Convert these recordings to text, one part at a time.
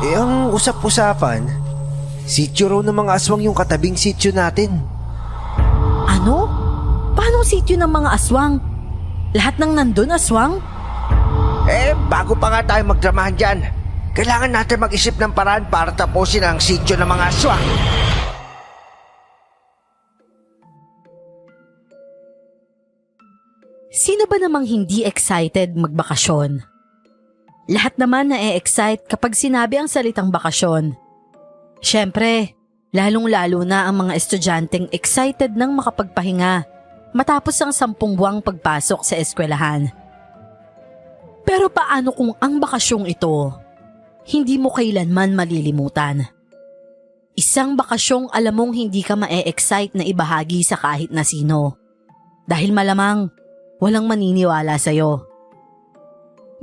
Ang usap-usapan, sityo raw ng mga aswang yung katabing sityo natin. Ano? Paano sityo ng mga aswang? Lahat ng nandun aswang? Bago pa nga tayo magdramahan dyan, kailangan natin mag-isip ng paraan para tapusin ang sityo ng mga aswang. Sino ba namang hindi excited magbakasyon? Lahat naman na-excite kapag sinabi ang salitang bakasyon. Siyempre, lalong-lalo na ang mga estudyanteng excited nang makapagpahinga matapos ang 10 buwang pagpasok sa eskwelahan. Pero paano kung ang bakasyong ito, hindi mo kailanman malilimutan? Isang bakasyong alam mong hindi ka ma-excite na ibahagi sa kahit na sino. Dahil malamang, walang maniniwala sa'yo.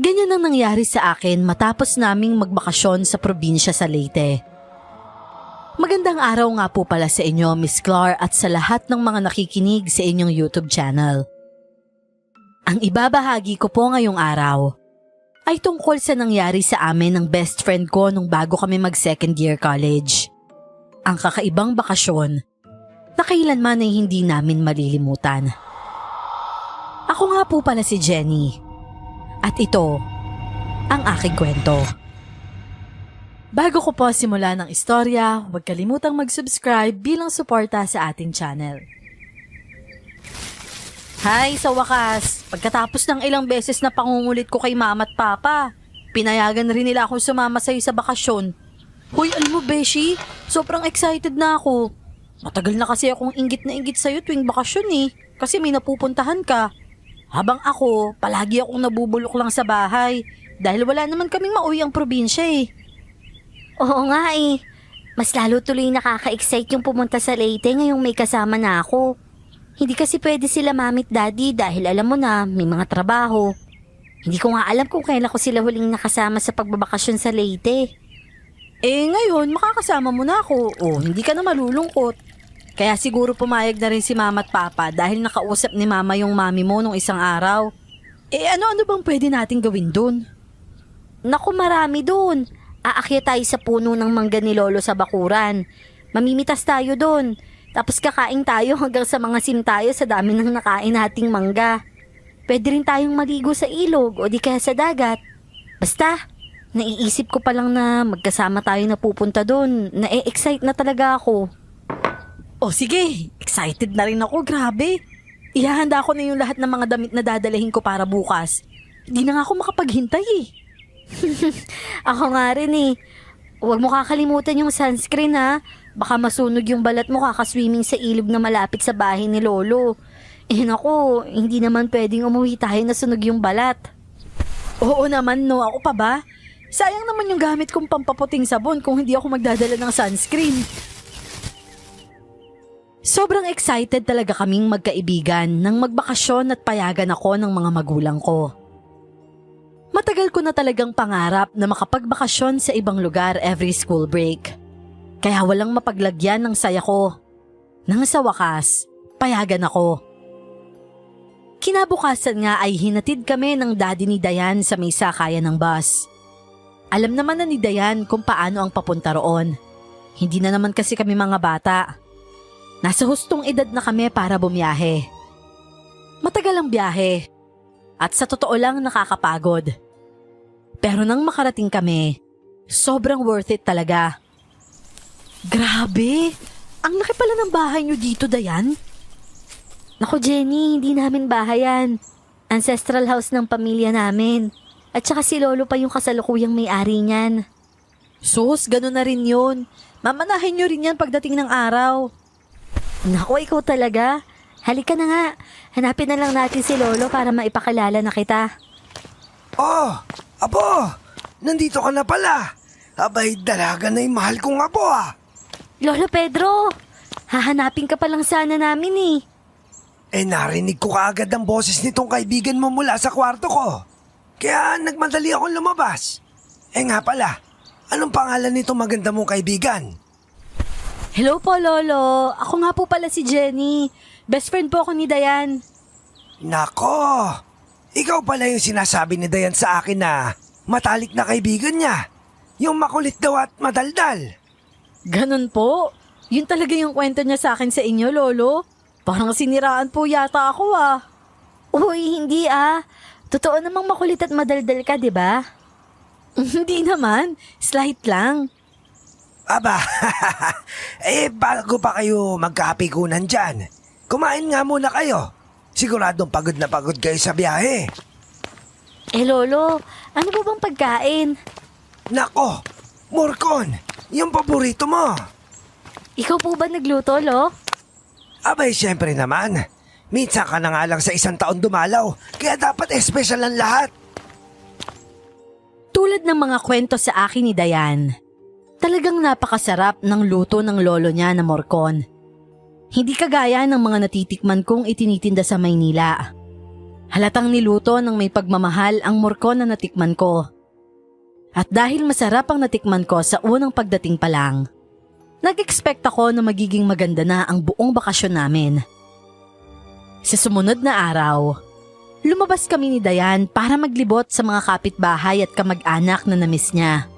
Ganyan ang nangyari sa akin matapos naming magbakasyon sa probinsya sa Leyte. Magandang araw nga po pala sa inyo, Miss Clar, at sa lahat ng mga nakikinig sa inyong YouTube channel. Ang ibabahagi ko po ngayong araw ay tungkol sa nangyari sa amin ng best friend ko nung bago kami mag-second year college. Ang kakaibang bakasyon na kailanman ay hindi namin malilimutan. Ako nga po pala si Jenny. At ito, ang aking kwento. Bago ko po simula ng istorya, huwag kalimutang mag-subscribe bilang suporta sa ating channel. Hi, sa wakas, pagkatapos ng ilang beses na pangungulit ko kay mama at papa, pinayagan rin nila akong sumama sa'yo sa bakasyon. Hoy, alam mo Beshi, sobrang excited na ako. Matagal na kasi akong inggit na inggit sa'yo tuwing bakasyon kasi may napupuntahan ka. Habang ako, palagi akong nabubulok lang sa bahay dahil wala naman kaming mauwi ang probinsya Oo nga Mas lalo tuloy nakaka-excite yung pumunta sa Leyte ngayong may kasama na ako. Hindi kasi pwede sila mamit daddy dahil alam mo na, may mga trabaho. Hindi ko nga alam kung kailan ko sila huling nakasama sa pagbabakasyon sa Leyte. Ngayon, makakasama mo na ako. Hindi ka na malulungkot. Kaya siguro pumayag na rin si mama at papa dahil nakausap ni mama yung mami mo nung isang araw. Ano bang pwede nating gawin dun? Naku, marami dun. Aakyat tayo sa puno ng mangga ni Lolo sa bakuran. Mamimitas tayo dun. Tapos kakain tayo hanggang sa mga sim tayo sa dami ng nakain nating mangga. Pwede rin tayong maligo sa ilog o di kaya sa dagat. Basta, naiisip ko pa lang na magkasama tayo na pupunta dun. Na-excite na talaga ako. Sige, excited na rin ako, grabe. Ihahanda ko na yung lahat ng mga damit na dadalahin ko para bukas. Hindi na nga ako makapaghintay Ako nga rin Huwag mo kakalimutan yung sunscreen Baka masunog yung balat mo kakaswimming sa ilog na malapit sa bahay ni Lolo. Naku, hindi naman pwedeng umuwi tayo na sunog yung balat. Oo naman no, ako pa ba? Sayang naman yung gamit kong pampaputing sabon kung hindi ako magdadala ng sunscreen. Sobrang excited talaga kaming magkaibigan nang magbakasyon at payagan ako ng mga magulang ko. Matagal ko na talagang pangarap na makapagbakasyon sa ibang lugar every school break. Kaya walang mapaglagyan ng saya ko. Nang sa wakas, payagan ako. Kinabukasan nga ay hinatid kami ng daddy ni Dayan sa may sakayan ng bus. Alam naman na ni Dayan kung paano ang papunta roon. Hindi na naman kasi kami mga bata. Nasa hustong edad na kami para bumiyahe. Matagal ang biyahe at sa totoo lang nakakapagod. Pero nang makarating kami, sobrang worth it talaga. Grabe! Ang laki pala ng bahay niyo dito, Dayan. Naku Jenny, hindi namin bahay yan. Ancestral house ng pamilya namin. At saka si Lolo pa yung kasalukuyang may-ari niyan. Sus, gano'n na rin yun. Mamanahin niyo rin yan pagdating ng araw. Naku, ikaw talaga. Halika na nga. Hanapin na lang natin si Lolo para maipakilala na kita. Apo! Nandito ka na pala. Abay, dalaga na yung mahal kong apo Lolo Pedro, hahanapin ka pa lang sana namin narinig ko kaagad ang boses nitong kaibigan mo mula sa kwarto ko. Kaya nagmadali akong lumabas. Nga pala, anong pangalan nitong maganda mong kaibigan? Hello po, Lolo. Ako nga po pala si Jenny. Best friend po ako ni Dayan. Nako, ikaw pala yung sinasabi ni Dayan sa akin na matalik na kaibigan niya. Yung makulit daw at madaldal. Ganun po. Yun talaga yung kwento niya sa akin sa inyo, Lolo. Parang siniraan po yata ako ah. Uy, hindi ah. Totoo namang makulit at madaldal ka, di ba? Hindi naman. Slight lang. Aba, bago pa kayo magkapikunan dyan, kumain nga muna kayo. Siguradong pagod na pagod kayo sa biyahe. Lolo, ano ba bang pagkain? Nako, Morcon, yung paborito mo. Ikaw po ba nagluto, Lo? Abay, syempre naman. Minsan ka na nga lang sa isang taon dumalaw, kaya dapat espesyal ang lahat. Tulad ng mga kwento sa akin ni Dayan, talagang napakasarap ng luto ng lolo niya na morcon. Hindi kagaya ng mga natitikman kong itinitinda sa Maynila. Halatang niluto ng may pagmamahal ang morcon na natikman ko. At dahil masarap ang natikman ko sa unang pagdating pa lang, nag-expect ako na magiging maganda na ang buong bakasyon namin. Sa sumunod na araw, lumabas kami ni Dayan para maglibot sa mga kapitbahay at kamag-anak na namiss niya.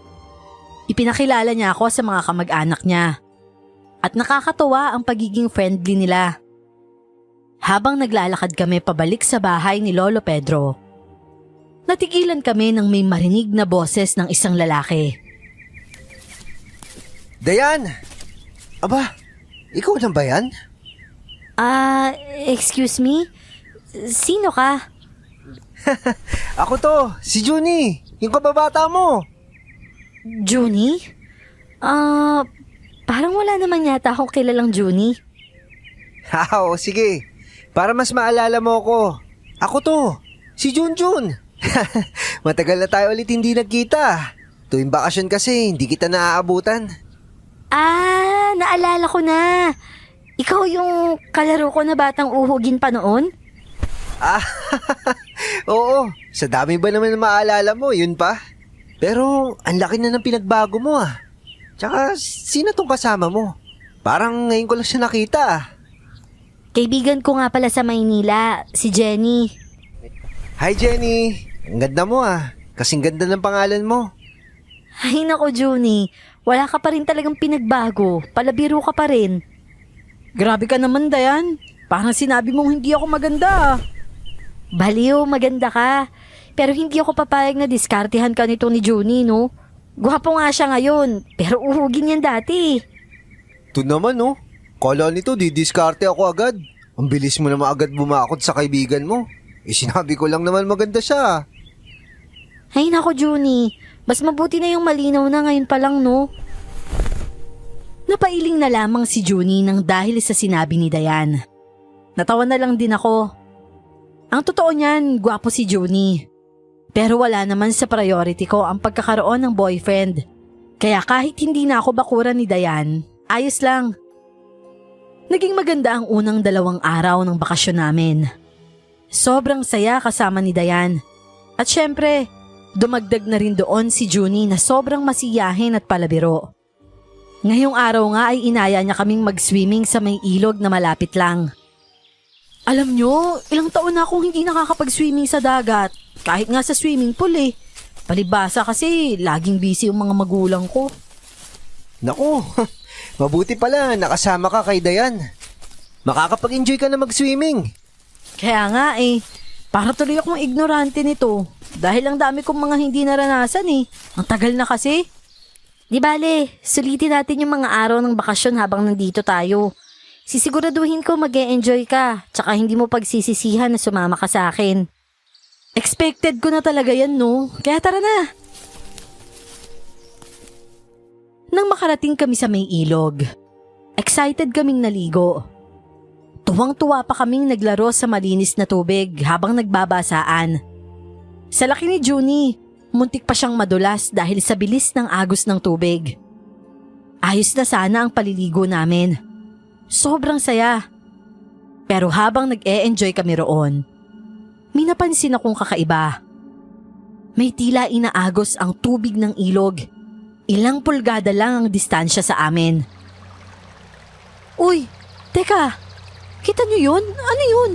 Ipinakilala niya ako sa mga kamag-anak niya. At nakakatuwa ang pagiging friendly nila. Habang naglalakad kami pabalik sa bahay ni Lolo Pedro, natigilan kami nang may marinig na boses ng isang lalaki. Dayan! Aba, ikaw na ba yan? Excuse me? Sino ka? Ako to, si Junie, yung kababata mo. Junie? Parang wala naman yata akong kilalang Junie. Oo, sige. Para mas maalala mo ako. Ako to, si Junjun. Matagal na tayo ulit hindi nagkita. Tuwing bakasyon kasi, hindi kita naaabutan. Naalala ko na. Ikaw yung kalaro ko na batang uhugin pa noon? Oo, sa dami ba naman na maalala mo, yun pa? Pero, ang laki na ng pinagbago mo ah. Tsaka, sino tong kasama mo? Parang ngayon ko lang siya nakita ah. Kaibigan ko nga pala sa Maynila, si Jenny. Hi Jenny, ang ganda mo ah. Kasing ganda ng pangalan mo. Ay nako, Junie. Wala ka pa rin talagang pinagbago. Palabiro ka pa rin. Grabe ka naman, Dayan. Parang sinabi mong hindi ako maganda. Baliw, maganda ka. Pero hindi ako papayag na diskartehan ka nito ni Junie, no? Gwapo nga siya ngayon, pero uhugin yan dati. Ito naman oh. Kala nito didiskarte ako agad. Ang bilis mo naman agad bumakot sa kaibigan mo. Sinabi ko lang naman maganda siya. Ay nako, Junie. Mas mabuti na yung malinaw na ngayon pa lang, no? Napailing na lamang si Junie nang dahil sa sinabi ni Dayan. Natawa na lang din ako. Ang totoo niyan, gwapo si Junie. Pero wala naman sa priority ko ang pagkakaroon ng boyfriend. Kaya kahit hindi na ako bakuran ni Dayan, ayos lang. Naging maganda ang unang 2 araw ng bakasyon namin. Sobrang saya kasama ni Dayan. At syempre, dumagdag na rin doon si Junie na sobrang masiyahin at palabiro. Ngayong araw nga ay inaya niya kaming mag-swimming sa may ilog na malapit lang. Alam nyo, ilang taon na akong hindi nakakapag-swimming sa dagat. Kahit nga sa swimming pool eh. Palibasa kasi laging busy yung mga magulang ko. Naku, mabuti pala nakasama ka kay Dayan. Makakapag-enjoy ka na mag-swimming. Kaya nga eh, para tuloy akong ignorante nito. Dahil ang dami kong mga hindi naranasan eh. Ang tagal na kasi. Di bale, sulitin natin yung mga araw ng bakasyon habang nandito tayo. Sisiguraduhin ko mag-e-enjoy ka, tsaka hindi mo pagsisisihan na sumama ka sa akin. Expected ko na talaga yan, no? Kaya tara na. Nang makarating kami sa may ilog, excited kaming naligo. Tuwang-tuwa pa kaming naglaro sa malinis na tubig habang nagbabasaan. Sa laki ni Junie, muntik pa siyang madulas dahil sa bilis ng agos ng tubig. Ayos na sana ang paliligo namin. Sobrang saya. Pero habang nag-e-enjoy kami roon, may napansin akong kakaiba. May tila inaagos ang tubig ng ilog. Ilang pulgada lang ang distansya sa amin. Uy, teka. Kita niyo yun? Ano yun?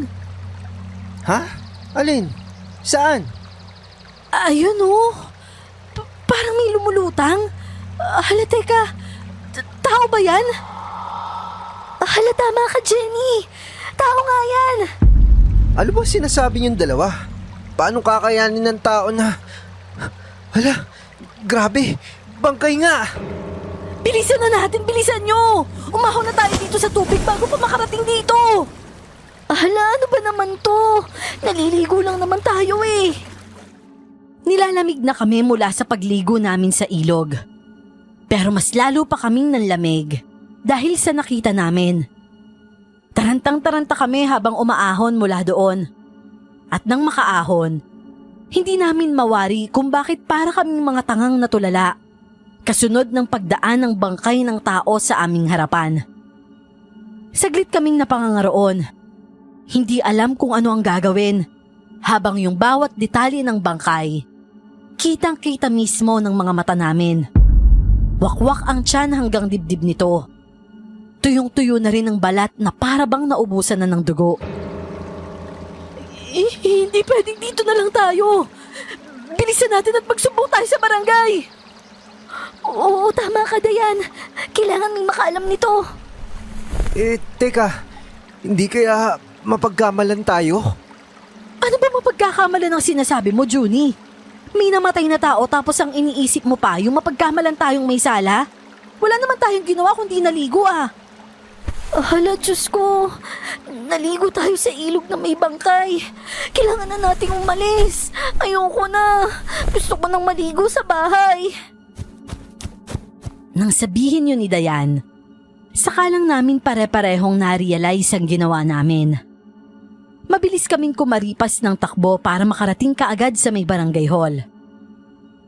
Ha? Alin? Saan? Ayun oh. Parang may lumulutang. Hala, teka. Tao ba yan? Hala, tama ka, Jenny. Tao nga yan. Ano ba sinasabi niyong dalawa? Paano kakayanin ng tao na... Hala, grabe, bangkay nga. Bilisan na natin, bilisan nyo! Umahon na tayo dito sa tubig bago pa makarating dito! Hala, ano ba naman to? Naliligo lang naman tayo eh. Nilalamig na kami mula sa pagligo namin sa ilog. Pero mas lalo pa kaming nanlamig dahil sa nakita namin. Tarantang-taranta kami habang umaahon mula doon. At nang makaahon, hindi namin mawari kung bakit para kaming mga tangang natulala. Kasunod ng pagdaan ng bangkay ng tao sa aming harapan. Saglit kaming napangangaroon. Hindi alam kung ano ang gagawin habang yung bawat detalye ng bangkay, kitang-kita mismo ng mga mata namin. Wakwak ang tiyan hanggang dibdib nito. Tuyong-tuyo na rin ang balat na para bang naubusan na ng dugo. Hindi pwedeng dito na lang tayo. Bilisan natin at magsumbong tayo sa barangay. Oo, tama ka, Dayan. Kailangan may makaalam nito. Teka, hindi kaya mapagkamalan tayo? Ano ba mapagkakamalan ang sinasabi mo, Junie? May namatay na tao tapos ang iniisip mo pa yung mapagkamalan tayong may sala? Wala naman tayong ginawa kundi naligo ah. Hala, Diyos ko. Naligo tayo sa ilog na may bangkay. Kailangan na nating umalis. Ayoko na. Gusto ko nang maligo sa bahay. Nang sabihin yun ni Dayan, saka lang namin pare-parehong na-realize ang ginawa namin. Mabilis kaming kumaripas ng takbo para makarating kaagad sa may barangay hall.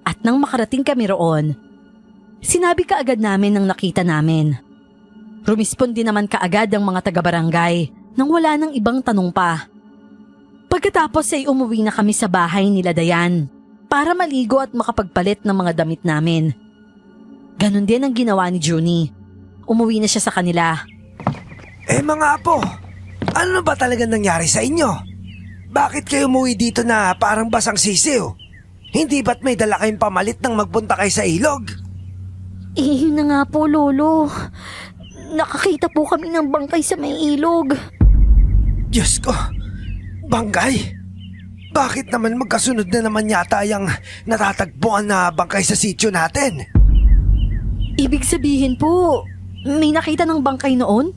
At nang makarating kami roon, sinabi kaagad namin ang nakita namin. Rumispondi naman kaagad ang mga taga-barangay nang wala nang ibang tanong pa. Pagkatapos ay umuwi na kami sa bahay nila Dayan para maligo at makapagpalit ng mga damit namin. Ganon din ang ginawa ni Junie. Umuwi na siya sa kanila. Mga apo, ano ba talaga nangyari sa inyo? Bakit kayo umuwi dito na parang basang sisiw? Hindi ba't may dala kayong pamalit nang magpunta kayo sa ilog? Yun na nga po, Lolo. Nakakita po kami ng bangkay sa may ilog. Diyos ko, bangkay? Bakit naman magkasunod na naman yata yung natatagpuan na bangkay sa sityo natin? Ibig sabihin po, may nakita ng bangkay noon?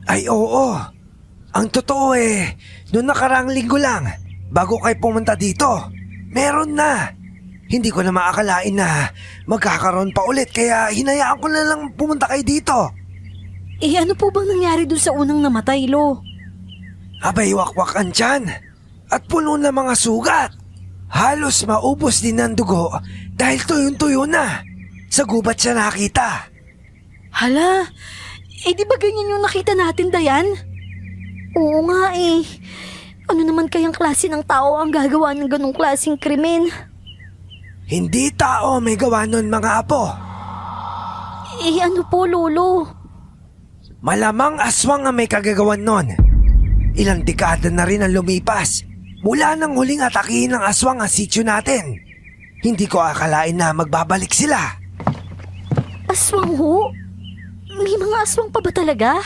Ay oo. Ang totoo noong nakaraang linggo lang, bago kayo pumunta dito, meron na. Hindi ko na maakalain na magkakaroon pa ulit kaya hinayaan ko na lang pumunta kayo dito. Ano po bang nangyari dun sa unang namatay, Lo? Abay wakwak-an tiyan at puno na mga sugat. Halos maubos din ng dugo dahil tuyong-tuyo na. Sa gubat siya nakita. Hala, di ba ganyan yung nakita natin, Dayan? Oo nga eh. Ano naman kayang klase ng tao ang gagawa ng ganong klaseng krimen? Hindi tao may gawa nun mga apo. Ano po, Lolo? Malamang aswang ang may kagagawan nun. Ilang dekada na rin ang lumipas mula nang huling atakihin ng aswang ang sityo natin. Hindi ko akalain na magbabalik sila. Aswang ho? May mga aswang pa ba talaga?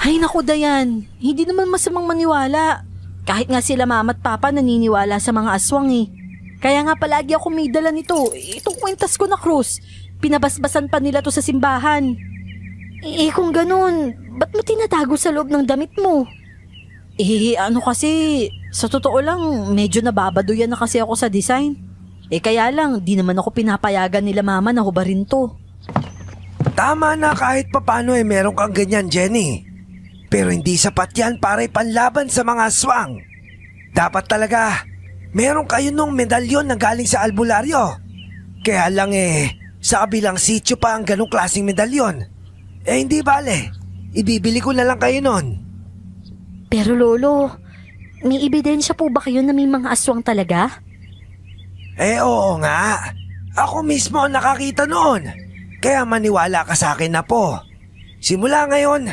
Ay naku, Dayan, hindi naman masamang maniwala. Kahit nga sila mama at papa naniniwala sa mga aswang eh. Kaya nga palagi ako may dala nito. Itong kwintas ko na krus. Pinabasbasan pa nila to sa simbahan. Kung ganun, ba't mo tinatago sa loob ng damit mo? Ano kasi, sa totoo lang, medyo nababaduyan na kasi ako sa design. Kaya lang, di naman ako pinapayagan nila mama na hubarin to. Tama na kahit papano meron kang ganyan, Jenny. Pero hindi sapat yan para ipanlaban sa mga aswang. Dapat talaga, meron kayo nung medalyon na galing sa albularyo. Kaya lang sa kabilang sityo pa ang ganong klaseng medalyon. Hindi bale, ibibili ko na lang kayo nun. Pero Lolo, may ebidensya po ba kayo na may mga aswang talaga? Oo nga, ako mismo ang nakakita noon. Kaya maniwala ka sa akin na po. Simula ngayon,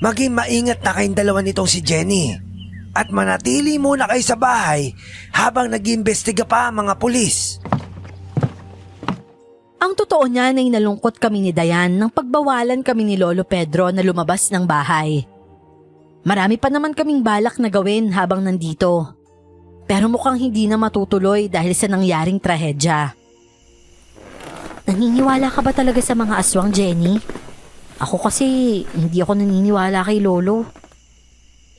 maging maingat na kayong dalawa nitong si Jenny. At manatili muna kayo sa bahay habang nag-iimbestiga pa ang mga pulis. Ang totoo niyan ay nalungkot kami ni Dayan nang pagbawalan kami ni Lolo Pedro na lumabas ng bahay. Marami pa naman kaming balak na gawin habang nandito. Pero mukhang hindi na matutuloy dahil sa nangyaring trahedya. Naniniwala ka ba talaga sa mga aswang, Jenny? Ako kasi, hindi ako naniniwala kay Lolo.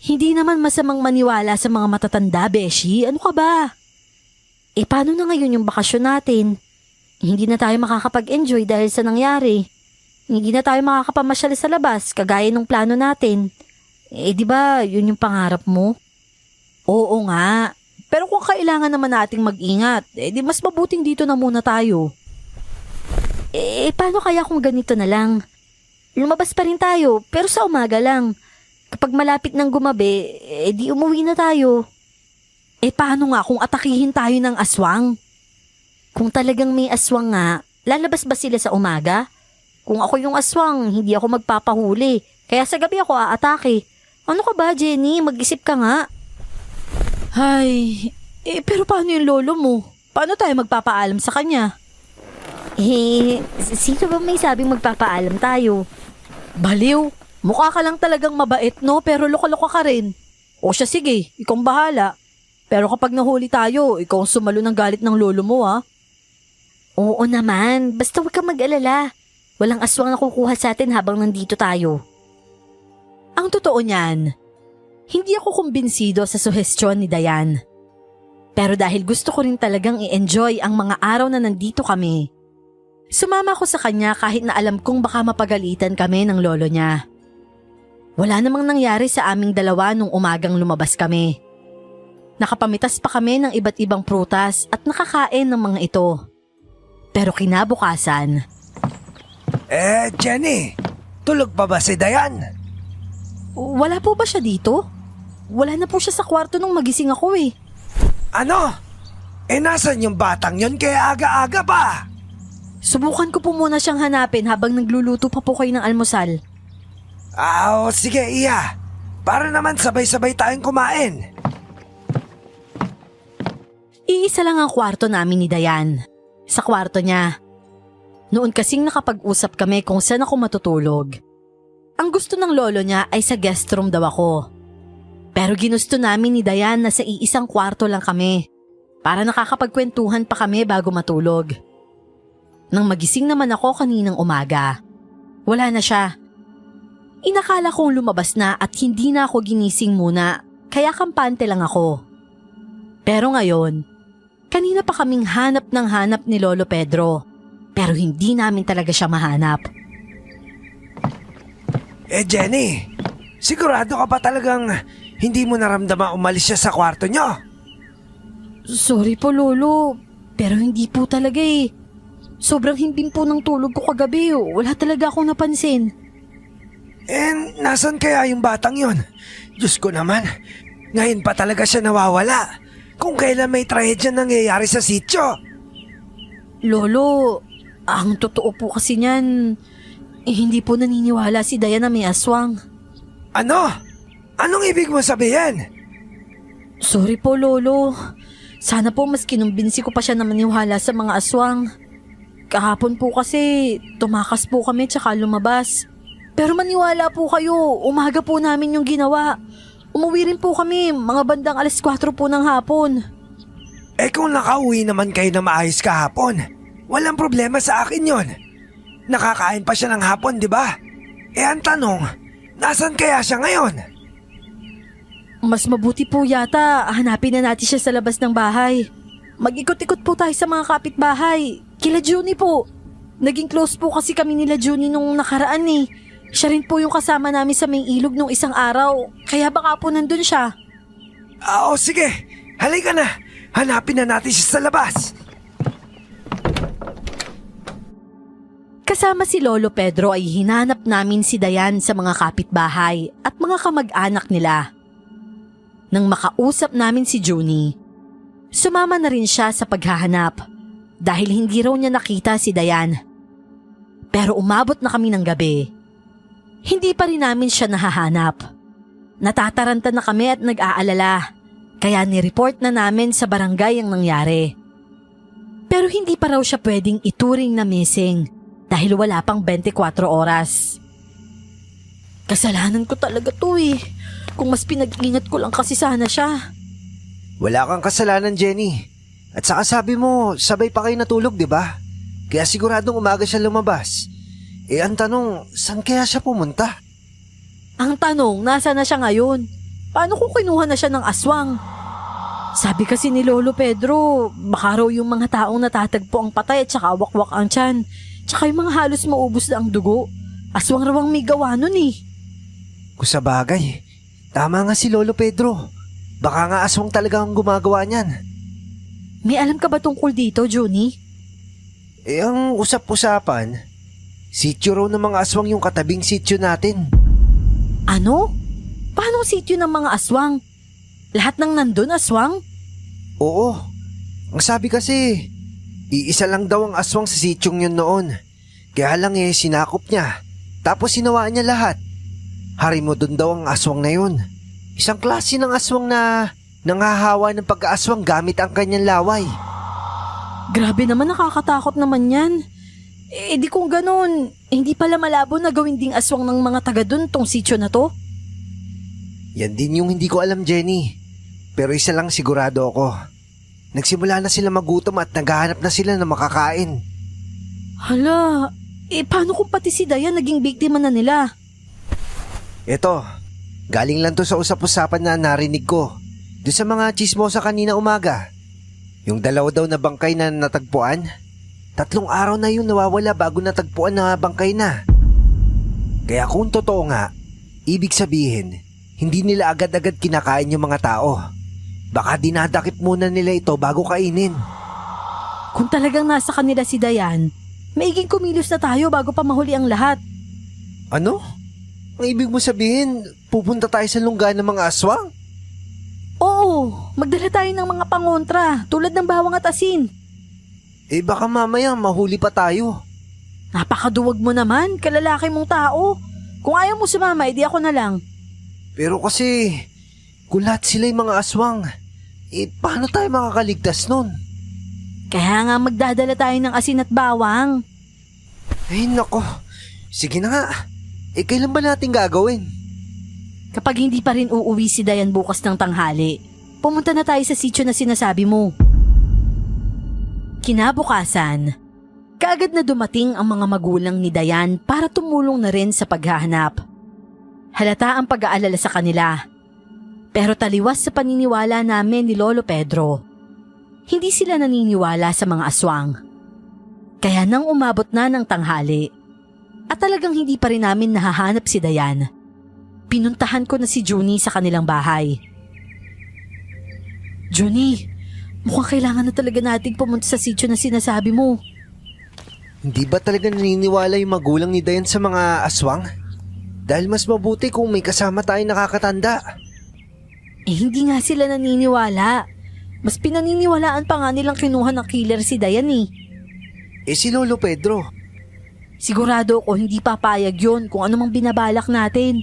Hindi naman masamang maniwala sa mga matatanda, Beshi. Ano ka ba? Paano na ngayon yung bakasyon natin? Hindi na tayo makakapag-enjoy dahil sa nangyari. Hindi na tayo makakapamasyal sa labas kagaya ng plano natin. Di ba yun yung pangarap mo? Oo nga. Pero kung kailangan naman nating mag-ingat, di mas mabuting dito na muna tayo. Paano kaya kung ganito na lang? Lumabas pa rin tayo, pero sa umaga lang. Kapag malapit ng gumabi, di umuwi na tayo. Paano nga kung atakihin tayo ng aswang? Kung talagang may aswang nga, lalabas ba sila sa umaga? Kung ako yung aswang, hindi ako magpapahuli. Kaya sa gabi ako aatake. Ano ka ba, Jenny? Mag-isip ka nga. Ay, pero paano yung lolo mo? Paano tayo magpapaalam sa kanya? Sino ba may sabing magpapaalam tayo? Baliw, mukha ka lang talagang mabait no, pero loko-loko ka rin. O siya sige, ikaw ang bahala. Pero kapag nahuli tayo, ikaw ang sumalo ng galit ng lolo mo ha. Oo naman, basta huwag kang mag-alala. Walang aswang na kukuha sa atin habang nandito tayo. Ang totoo niyan, hindi ako kumbinsido sa suhestyon ni Dayan. Pero dahil gusto ko rin talagang i-enjoy ang mga araw na nandito kami, sumama ko sa kanya kahit na alam kong baka mapagalitan kami ng lolo niya. Wala namang nangyari sa aming dalawa nung umagang lumabas kami. Nakapamitas pa kami ng iba't ibang prutas at nakakain ng mga ito. Pero kinabukasan, Jenny, tulog pa ba si Dayan? wala po ba siya dito? Wala na po siya sa kwarto nung magising ako eh. Ano? Nasan yung batang yon kaya aga-aga pa? Subukan ko po muna siyang hanapin habang nagluluto pa po kayo ng almusal. Sige iya. Para naman sabay-sabay tayong kumain. Iisa lang ang kwarto namin ni Dayan. Sa kwarto niya. Noon kasing nakapag-usap kami kung saan ako matutulog. Ang gusto ng lolo niya ay sa guest room daw ako. Pero ginusto namin ni Dayan na sa iisang kwarto lang kami para nakakapagkwentuhan pa kami bago matulog. Nang magising naman ako kaninang umaga, wala na siya. Inakala kong lumabas na at hindi na ako ginising muna kaya kampante lang ako. Pero ngayon, kanina pa kaming hanap ng hanap ni Lolo Pedro pero hindi namin talaga siya mahanap. Jenny, sigurado ka pa talagang hindi mo naramdaman umalis siya sa kwarto niyo? Sorry po Lolo, pero hindi po talaga eh. Sobrang himbing po ng tulog ko kagabi, wala talaga akong napansin. Nasan kaya yung batang yon? Diyos ko naman, ngayon pa talaga siya nawawala. Kung kailan may trahedya nangyayari sa sityo. Lolo, ang totoo po kasi niyan, hindi po naniniwala si Dayan na may aswang. Ano? Anong ibig mo sabihin? Sorry po Lolo, sana po mas kinumbinsi ko pa siya na maniwala sa mga aswang. Kahapon po kasi tumakas po kami tsaka lumabas. Pero maniwala po kayo, umaga po namin yung ginawa. Umuwi rin po kami, mga bandang 4:00 po ng hapon. Kung nakauwi naman kayo na maayos kahapon, walang problema sa akin yon. Nakakain pa siya ng hapon, di ba? Ang tanong, nasan kaya siya ngayon? Mas mabuti po yata, hanapin na natin siya sa labas ng bahay. Mag-ikot-ikot po tayo sa mga kapitbahay. Kila Junie po. Naging close po kasi kami nila Junie nung nakaraan eh. Siya rin po yung kasama namin sa may ilog nung isang araw. Kaya baka po nandun siya. Sige. Halika na. Hanapin na natin siya sa labas. Kasama si Lolo Pedro ay hinanap namin si Dayan sa mga kapitbahay at mga kamag-anak nila. Nang makausap namin si Junie, sumama na rin siya sa paghahanap dahil hindi raw niya nakita si Dayan. Pero umabot na kami ng gabi. Hindi pa rin namin siya nahahanap. Natataranta na kami at nag-aalala, kaya nireport na namin sa barangay ang nangyari. Pero hindi pa raw siya pwedeng ituring na missing dahil wala pang 24 oras. Kasalanan ko talaga to eh. Kung mas pinag-ingat ko lang kasi sana siya. Wala kang kasalanan, Jenny. At saka sabi mo, sabay pa kayo natulog, di ba? Kaya siguradong umaga siya lumabas. Ang tanong, saan kaya siya pumunta? Ang tanong, nasa na siya ngayon? Paano kung kinuha na siya ng aswang? Sabi kasi ni Lolo Pedro, baka raw yung mga taong natatagpo ang patay at saka wakwak ang tiyan. Tsaka yung mga halos maubos na ang dugo. Aswang raw ang may gawa nun eh. Kung sa bagay, tama nga si Lolo Pedro. Baka nga aswang talaga ang gumagawa niyan. May alam ka ba tungkol dito, Johnny? Ang usap-usapan, sityo raw ng mga aswang yung katabing sityo natin. Ano? Paano sityo ng mga aswang? Lahat ng nandun aswang? Oo. Ang sabi kasi, iisa lang daw ang aswang sa sityong yun noon. Kaya lang sinakop niya. Tapos sinawaan niya lahat. Hari mo dun daw ang aswang na yun. Isang klase ng aswang na nanghahawa ng pagkaaswang gamit ang kanyang laway. Grabe naman, nakakatakot naman yan. Di kung ganun, hindi pala malabo na gawin ding aswang ng mga taga dun tong sityo na to? Yan din yung hindi ko alam, Jenny. Pero isa lang sigurado ako. Nagsimula na sila magutom at naghahanap na sila ng makakain. Hala, paano kung pati si Dayan naging biktima na nila? Eto, galing lang to sa usap-usapan na narinig ko. Doon sa mga chismosa kanina umaga. Yung dalawa daw na bangkay na natagpuan. 3 araw na yun nawawala bago natagpuan na bangkay na. Kaya kung totoo nga, ibig sabihin, hindi nila agad-agad kinakain yung mga tao. Baka dinadakip muna nila ito bago kainin. Kung talagang nasa kanila si Dayan, maiging kumilos na tayo bago pa mahuli ang lahat. Ano? Ang ibig mo sabihin, pupunta tayo sa lungga ng mga aswang? Oo, magdala tayo ng mga pangontra tulad ng bawang at asin. Baka mamaya mahuli pa tayo. Napakaduwag mo naman, kalalaki mong tao. Kung ayaw mo sumama, edi ako na lang. Pero kasi, kung lahat sila yung mga aswang, paano tayo makakaligtas nun? Kaya nga magdadala tayo ng asin at bawang. Ay nako, sige na nga. Kailan ba natin gagawin? Kapag hindi pa rin uuwi si Dayan bukas ng tanghali, pumunta na tayo sa sityo na sinasabi mo. Kinabukasan, kaagad na dumating ang mga magulang ni Dayan para tumulong na rin sa paghahanap. Halata ang pag-aalala sa kanila. Pero taliwas sa paniniwala namin ni Lolo Pedro, hindi sila naniniwala sa mga aswang. Kaya nang umabot na ng tanghali, at talagang hindi pa rin namin nahahanap si Dayan, pinuntahan ko na si Junie sa kanilang bahay. Junie, mukhang kailangan na talaga nating pumunta sa sityo na sinasabi mo. Hindi ba talaga naniniwala yung magulang ni Dayan sa mga aswang? Dahil mas mabuti kung may kasama tayong nakakatanda. Hindi nga sila naniniwala. Mas pinaniniwalaan pa nga nilang kinuha ng killer si Dayan eh. Si Lolo Pedro. Sigurado ko hindi papayag yun kung anumang binabalak natin.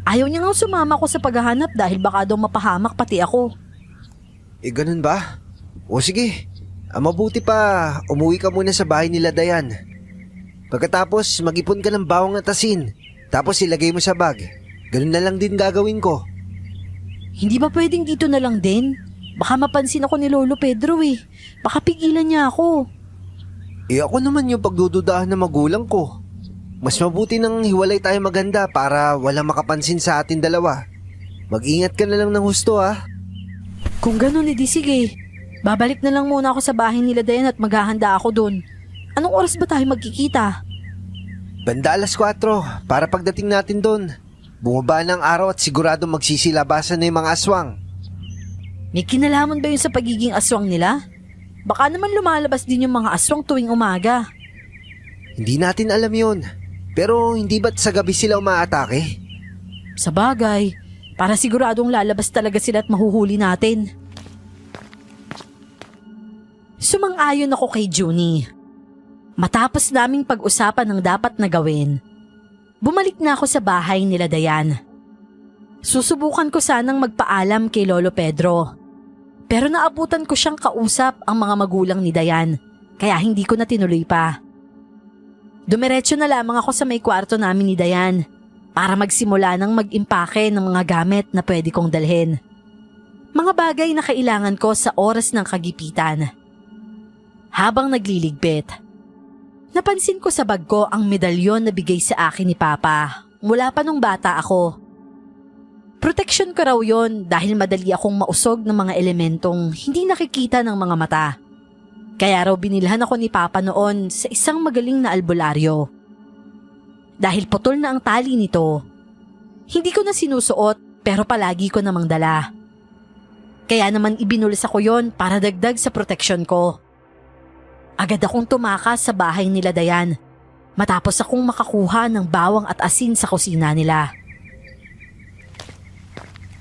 Ayaw niya nga sumama ko sa paghahanap dahil baka daw mapahamak pati ako. Ganun ba? O sige, mabuti pa umuwi ka muna sa bahay nila Dayan. Pagkatapos mag-ipon ka ng bawang at asin, tapos ilagay mo sa bag. Ganun na lang din gagawin ko. Hindi ba pwedeng dito na lang din? Baka mapansin ako ni Lolo Pedro eh. Baka pigilan niya ako. Ako naman yung pagdududahan ng magulang ko. Mas mabuti nang hiwalay tayo maganda para walang makapansin sa atin dalawa. Mag-ingat ka na lang ng husto ha. Kung ganun, edi sige. Babalik na lang muna ako sa bahay nila Dayan at maghahanda ako doon. Anong oras ba tayo magkikita? Banda 4:00 para pagdating natin doon. Bumaba ng araw at sigurado magsisilabasan na yung mga aswang. May kinalaman ba yun sa pagiging aswang nila? Baka naman lumalabas din yung mga aswang tuwing umaga. Hindi natin alam yun. Pero hindi ba't sa gabi sila umaatake? Sa bagay, para siguradong lalabas talaga sila at mahuhuli natin. Sumang-ayon ako kay Junie. Matapos naming pag-usapan ng dapat na gawin, bumalik na ako sa bahay nila Dayan. Susubukan ko sanang magpaalam kay Lolo Pedro. Pero naabutan ko siyang kausap ang mga magulang ni Dayan. kaya hindi ko na tinuloy pa. Dumiretso na lamang ako sa may kwarto namin ni Dayan para magsimula ng mag-impake ng mga gamit na pwede kong dalhin. Mga bagay na kailangan ko sa oras ng kagipitan. Habang nagliligpit, napansin ko sa bag ko ang medalyon na bigay sa akin ni Papa mula pa nung bata ako. Protection ko raw yon dahil madali akong mausog ng mga elementong hindi nakikita ng mga mata. Kaya raw binilhan ako ni Papa noon sa isang magaling na albularyo. Dahil putol na ang tali nito, hindi ko na sinusuot pero palagi ko namang dala. Kaya naman ibinulis ako yon para dagdag sa protection ko. Agad akong tumakas sa bahay nila Dayan matapos akong makakuha ng bawang at asin sa kusina nila.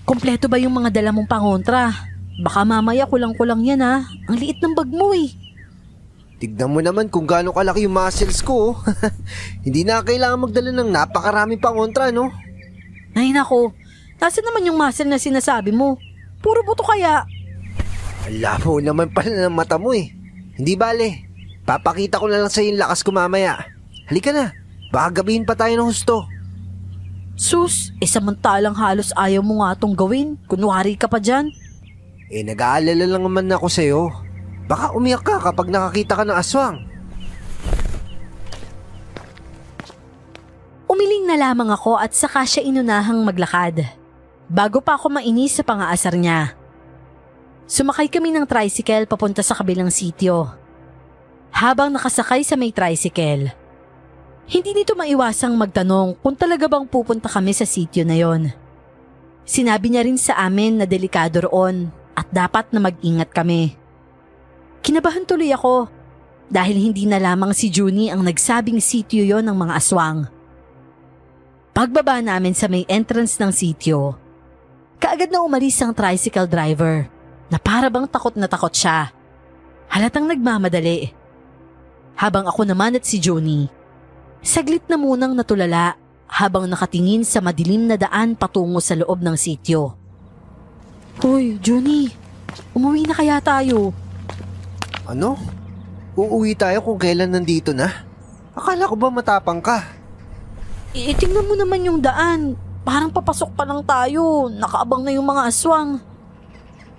Kompleto ba yung mga dala mong pangontra? Baka mamaya kulang-kulang yan ha. Ang liit ng bag mo eh. Tignan mo naman kung gaano kalaki yung muscles ko. Hindi na kailangan magdala ng napakaraming pangontra, no? Ay nako, nasa naman yung muscle na sinasabi mo? Puro buto kaya. Ala mo naman pala ng mata mo eh. Hindi bale, papakita ko na lang sa'yo yung lakas ko mamaya. Halika na, baka gabihin pa tayo ng husto. Sus, samantalang halos ayaw mo nga itong gawin. Kunwari ka pa dyan. Nag-aalala lang naman ako sa'yo. Baka umiyak ka kapag nakakita ka ng aswang. Umiling na lamang ako at saka siya inunahang maglakad. Bago pa ako mainis sa pangaasar niya. Sumakay kami ng tricycle papunta sa kabilang sitio. Habang nakasakay sa may tricycle, hindi nito maiwasang magtanong kung talaga bang pupunta kami sa sitio na yon. Sinabi niya rin sa amin na delikado roon at dapat na mag-ingat kami. Kinabahan tuloy ako dahil hindi na lamang si Junie ang nagsabing sitio yon ng mga aswang. Pagbaba namin sa may entrance ng sitio, kaagad na umalis ang tricycle driver na para bang takot na takot siya. Halatang nagmamadali. Habang ako naman at si Junie, saglit na munang natulala habang nakatingin sa madilim na daan patungo sa loob ng sitio. Hoy, Junie, umuwi na kaya tayo? Ano? Uuwi tayo kung kailan nandito na? Akala ko ba matapang ka? Tingnan mo naman yung daan. Parang papasok pa lang tayo. Nakaabang na yung mga aswang.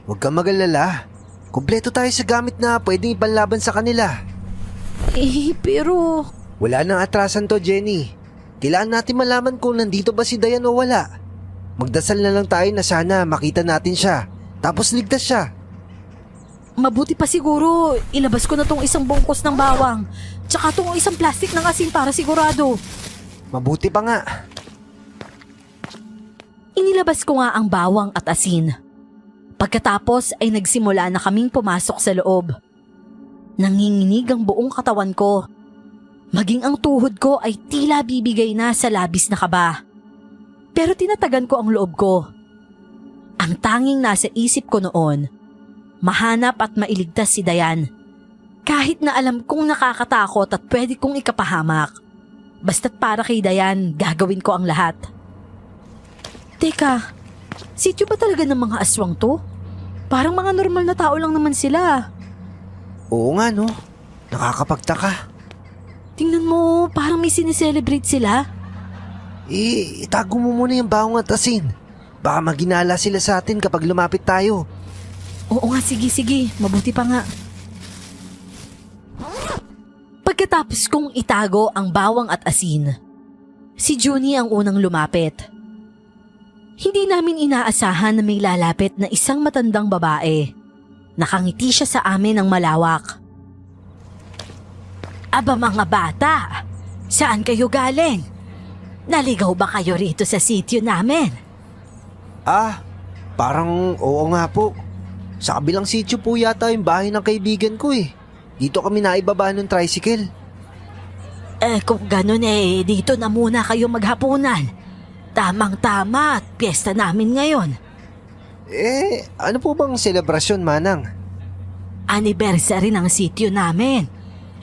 Huwag kang mag-alala. Kumpleto tayo sa gamit na pwedeng ipanlaban sa kanila. Pero... Wala nang atrasan to, Jenny. Kailangan natin malaman kung nandito ba si Dayan o wala. Magdasal na lang tayo na sana makita natin siya. Tapos ligtas siya. Mabuti pa siguro, ilabas ko na tong isang bungkus ng bawang. Tsaka tong isang plastic ng asin para sigurado. Mabuti pa nga. Inilabas ko nga ang bawang at asin. Pagkatapos ay nagsimula na kaming pumasok sa loob. Nanginginig ang buong katawan ko. Maging ang tuhod ko ay tila bibigay na sa labis na kaba. Pero tinatagan ko ang loob ko. Ang tanging nasa isip ko noon, mahanap at mailigtas si Dayan. Kahit na alam kong nakakatakot at pwede kong ikapahamak. Basta't para kay Dayan, gagawin ko ang lahat. Teka, sityo ba talaga ng mga aswang to? Parang mga normal na tao lang naman sila. Oo nga no, nakakapagtaka. Tingnan mo, parang may sineselebrate sila. Itago mo muna yung bawang at asin. Baka maginala sila sa atin kapag lumapit tayo. Oo nga, sige, mabuti pa nga. Pagkatapos kong itago ang bawang at asin, si Junie ang unang lumapit. Hindi namin inaasahan na may lalapit na isang matandang babae. Nakangiti siya sa amin ng malawak. Aba mga bata, saan kayo galing? Naligaw ba kayo rito sa sitio namin? Parang oo nga po. Sa kabilang sitio po yata yung bahay ng kaibigan ko eh. Dito kami naibaba ng tricycle. Kung ganun dito na muna kayo maghapunan. Tamang-tama at piyesta namin ngayon. Ano po bang selebrasyon, Manang? Anniversary ng sitio namin.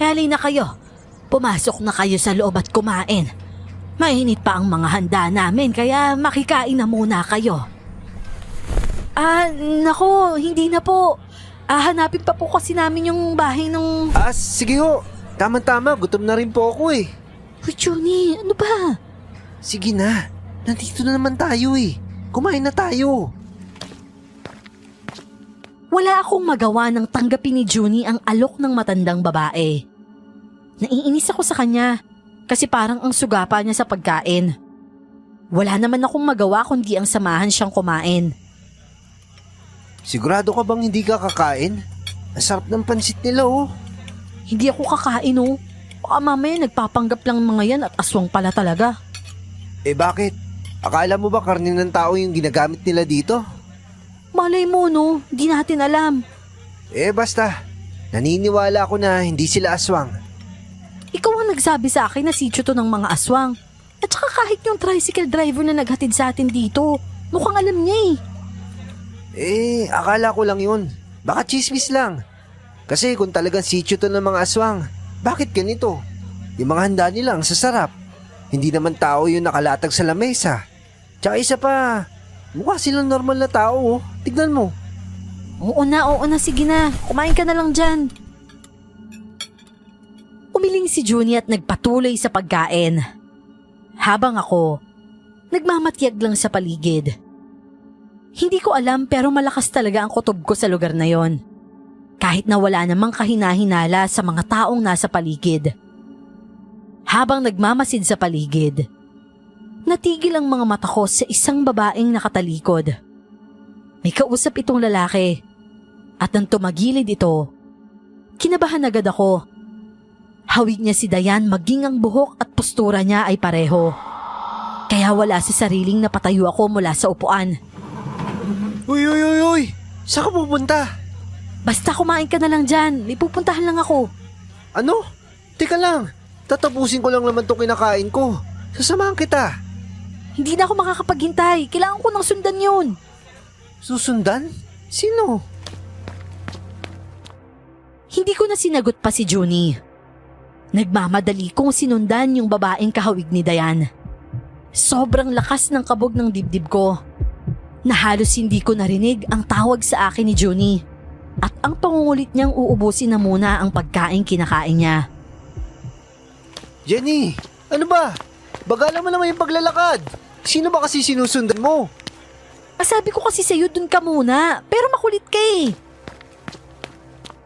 Halina kayo. Pumasok na kayo sa loob at kumain. Mainit pa ang mga handa namin kaya makikain na muna kayo. Nako, hindi na po. Hanapin pa po kasi namin yung bahay ng... Sige ho. Tama-tama, gutom na rin po ako eh. Uy, Johnny, ano ba? Sige na, nandito na naman tayo eh. Kumain na tayo. Wala akong magawa nang tanggapin ni Junie ang alok ng matandang babae. Naiinis ako sa kanya kasi parang ang sugapa niya sa pagkain. Wala naman akong magawa kundi ang samahan siyang kumain. Sigurado ka bang hindi ka kakain? Ang sarap ng pansit nila oh. Hindi ako kakain oh. Baka mamaya nagpapanggap lang mga yan at aswang pala talaga. Bakit? Akala mo ba karne ng tao yung ginagamit nila dito? Malay mo no, di natin alam. Basta, naniniwala ako na hindi sila aswang. Ikaw ang nagsabi sa akin na sityo to ng mga aswang. At saka kahit yung tricycle driver na naghatid sa atin dito, mukhang alam niya Akala ko lang yun. Baka chismis lang. Kasi kung talagang sityo to ng mga aswang, bakit ganito? Yung mga handa nila ang sasarap. Hindi naman tao yung nakalatag sa lamesa. Tsaka isa pa, mukha silang normal na tao oh. Tignan mo. Oo na, sige na. Kumain ka na lang dyan. Umiling si Junie at nagpatuloy sa pagkain. Habang ako, nagmamatyag lang sa paligid. Hindi ko alam pero malakas talaga ang kutob ko sa lugar na yon. Kahit na wala namang kahina-hinala sa mga taong nasa paligid. Habang nagmamasid sa paligid, natigil ang mga mata ko sa isang babaeng nakatalikod. May kausap itong lalaki at nang tumagilid ito, kinabahan agad ako. Hawig niya si Dayan maging ang buhok at postura niya ay pareho. Kaya wala sa sariling napatayo ako mula sa upuan. Uy! Saan ka pupunta? Basta kumain ka na lang dyan, may pupuntahan lang ako. Ano? Teka lang, tatapusin ko lang naman itong kinakain ko. Sasamahan kita. Hindi na ako makakapaghintay, kailangan ko nang sundan yun. Susundan? Sino? Hindi ko na sinagot pa si Junie. Nagmamadali kong sinundan yung babaeng kahawig ni Dayan. Sobrang lakas ng kabog ng dibdib ko. Na halos hindi ko narinig ang tawag sa akin ni Junie. At ang pangungulit niyang uubusin na muna ang pagkain kinakain niya. Jenny, ano ba? Bagalan mo naman yung paglalakad. Sino ba kasi sinusundan mo? Sabi ko kasi sa'yo dun ka muna, pero makulit ka eh.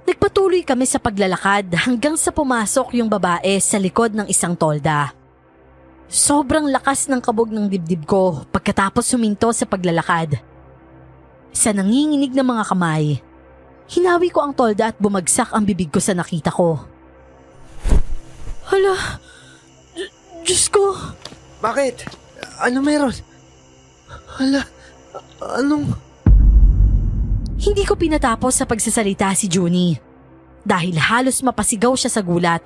Nagpatuloy kami sa paglalakad hanggang sa pumasok yung babae sa likod ng isang tolda. Sobrang lakas ng kabog ng dibdib ko pagkatapos suminto sa paglalakad. Sa nanginginig na mga kamay, hinawi ko ang tolda at bumagsak ang bibig ko sa nakita ko. Hala, Diyos ko. Bakit? Ano meron? Hala, anong... Hindi ko pinatapos sa pagsasalita si Junie dahil halos mapasigaw siya sa gulat.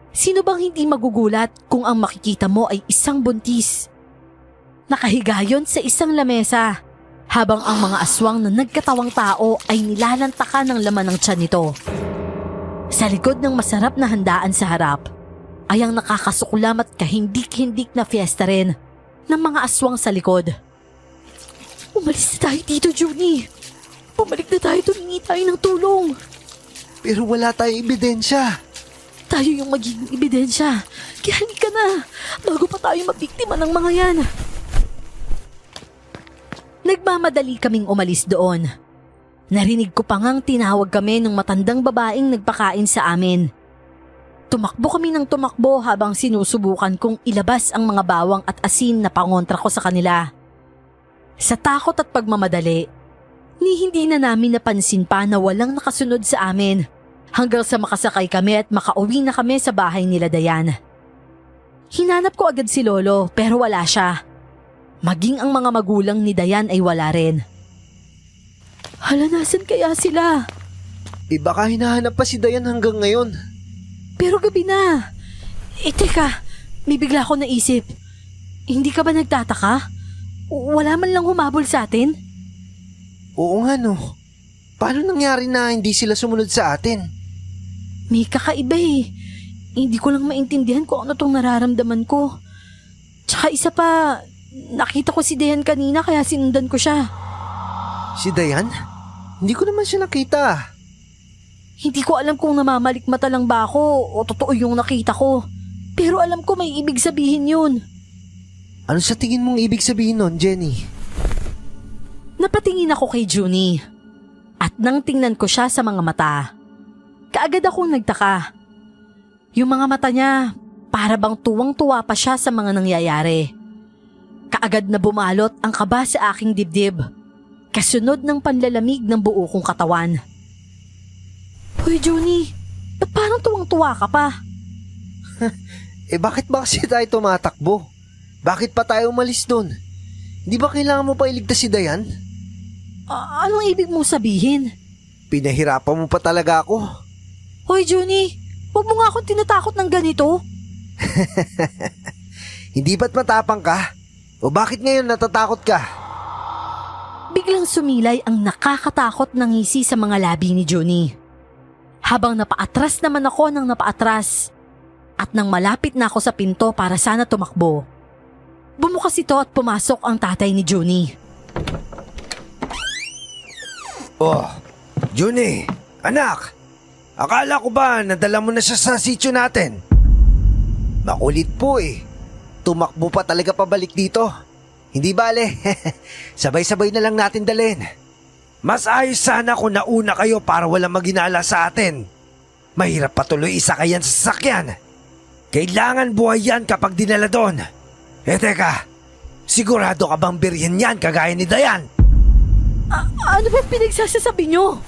Sino bang hindi magugulat kung ang makikita mo ay isang buntis? Nakahiga yon sa isang lamesa habang ang mga aswang na nagkatawang tao ay nilalantakan ng laman ng tiyan nito. Sa likod ng masarap na handaan sa harap ay ang nakakasuklam at kahindik-hindik na fiesta rin ng mga aswang sa likod. Umalis na tayo dito, Junie. Bumalik na tayo, tumingi tayo ng tulong. Pero wala tayong ebidensya. Tayo yung magiging ebidensya. Kaya halika na, bago pa tayo mabiktima ng mga yan. Nagmamadali kaming umalis doon. Narinig ko pa ngang tinawag kami ng matandang babaeng nagpakain sa amin. Tumakbo kami ng tumakbo habang sinusubukan kong ilabas ang mga bawang at asin na pangontra ko sa kanila. Sa takot at pagmamadali, hindi na namin napansin pa na walang nakasunod sa amin hanggang sa makasakay kami at makauwi na kami sa bahay nila Dayan. Hinanap ko agad si Lolo pero wala siya. Maging ang mga magulang ni Dayan ay wala rin. Hala, nasan kaya sila? Baka hinahanap pa si Dayan hanggang ngayon. Pero gabi na. Teka, may bigla ko naisip. Hindi ka ba nagtataka? Wala man lang humabol sa atin? Oo nga no. Paano nangyari na hindi sila sumunod sa atin? May kakaiba eh. Hindi ko lang maintindihan kung ano tong nararamdaman ko. Tsaka isa pa, nakita ko si Dayan kanina kaya sinundan ko siya. Si Dayan? Hindi ko naman siya nakita. Hindi ko alam kung namamalikmata lang ba ako o totoo yung nakita ko. Pero alam ko may ibig sabihin yun. Ano sa tingin mong ibig sabihin nun, Jenny? Napatingin ako kay Junie. At nang tingnan ko siya sa mga mata, kaagad akong nagtaka. Yung mga mata niya, para bang tuwang-tuwa pa siya sa mga nangyayari. Kaagad na bumalot ang kaba sa aking dibdib, kasunod ng panlalamig ng buo kong katawan. Hoy Junie, ba't parang tuwang-tuwa ka pa? Bakit ba kasi tayo tumatakbo? Bakit pa tayo umalis dun? Di ba kailangan mo pa iligtas si Dayan? Anong ibig mong sabihin? Pinahirapan mo pa talaga ako. Hoy Junie, huwag mo nga akong tinatakot ng ganito. Hindi ba't matapang ka? O bakit ngayon natatakot ka? Biglang sumilay ang nakakatakot na ngisi sa mga labi ni Junie. Habang napaatras naman ako ng napaatras at nang malapit na ako sa pinto para sana tumakbo, bumukas ito at pumasok ang tatay ni Junie. Oh, Junie, anak. Akala ko ba nadala mo na siya sa sityo natin? Makulit po eh. Tumakbo pa talaga pabalik dito. Hindi bale, sabay-sabay na lang natin dalhin. Mas ayos sana kung nauna kayo para walang maginala sa atin. Mahirap patuloy isakayan sa sasakyan. Kailangan buhay yan kapag dinala doon. Teka, sigurado ka bang birhen yan kagaya ni Dayan? Ano ba pinagsasasabi nyo?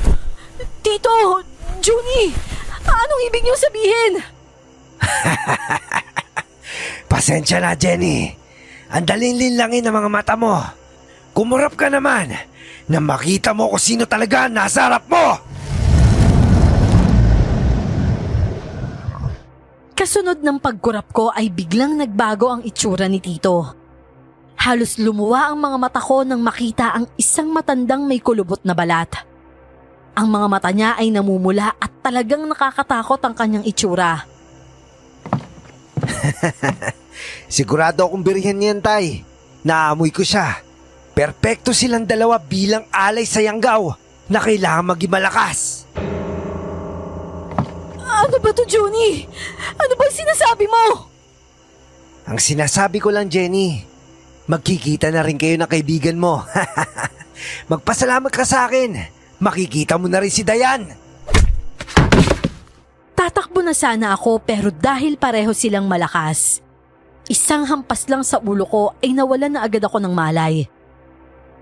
Tito, Junie, anong ibig nyo sabihin? Pasensya na, Jenny. Ang dalinlinlangin ng mga mata mo. Kumurap ka naman na makita mo kung sino talaga nasa harap mo. Kasunod ng pagkurap ko ay biglang nagbago ang itsura ni Tito. Halos lumuwa ang mga mata ko nang makita ang isang matandang may kulubot na balat. Ang mga mata niya ay namumula at talagang nakakatakot ang kanyang itsura. Sigurado akong birhen niyan, tay. Naamoy ko siya. Perpekto silang dalawa bilang alay sa yanggaw na kailangan maging malakas. Ano ba to, Junie? Ano ba sinasabi mo? Ang sinasabi ko lang, Jenny, magkikita na rin kayo ng kaibigan mo. Magpasalamat ka sa akin. Makikita mo na rin si Dayan. Tatakbo na sana ako pero dahil pareho silang malakas, isang hampas lang sa ulo ko ay nawalan na agad ako ng malay.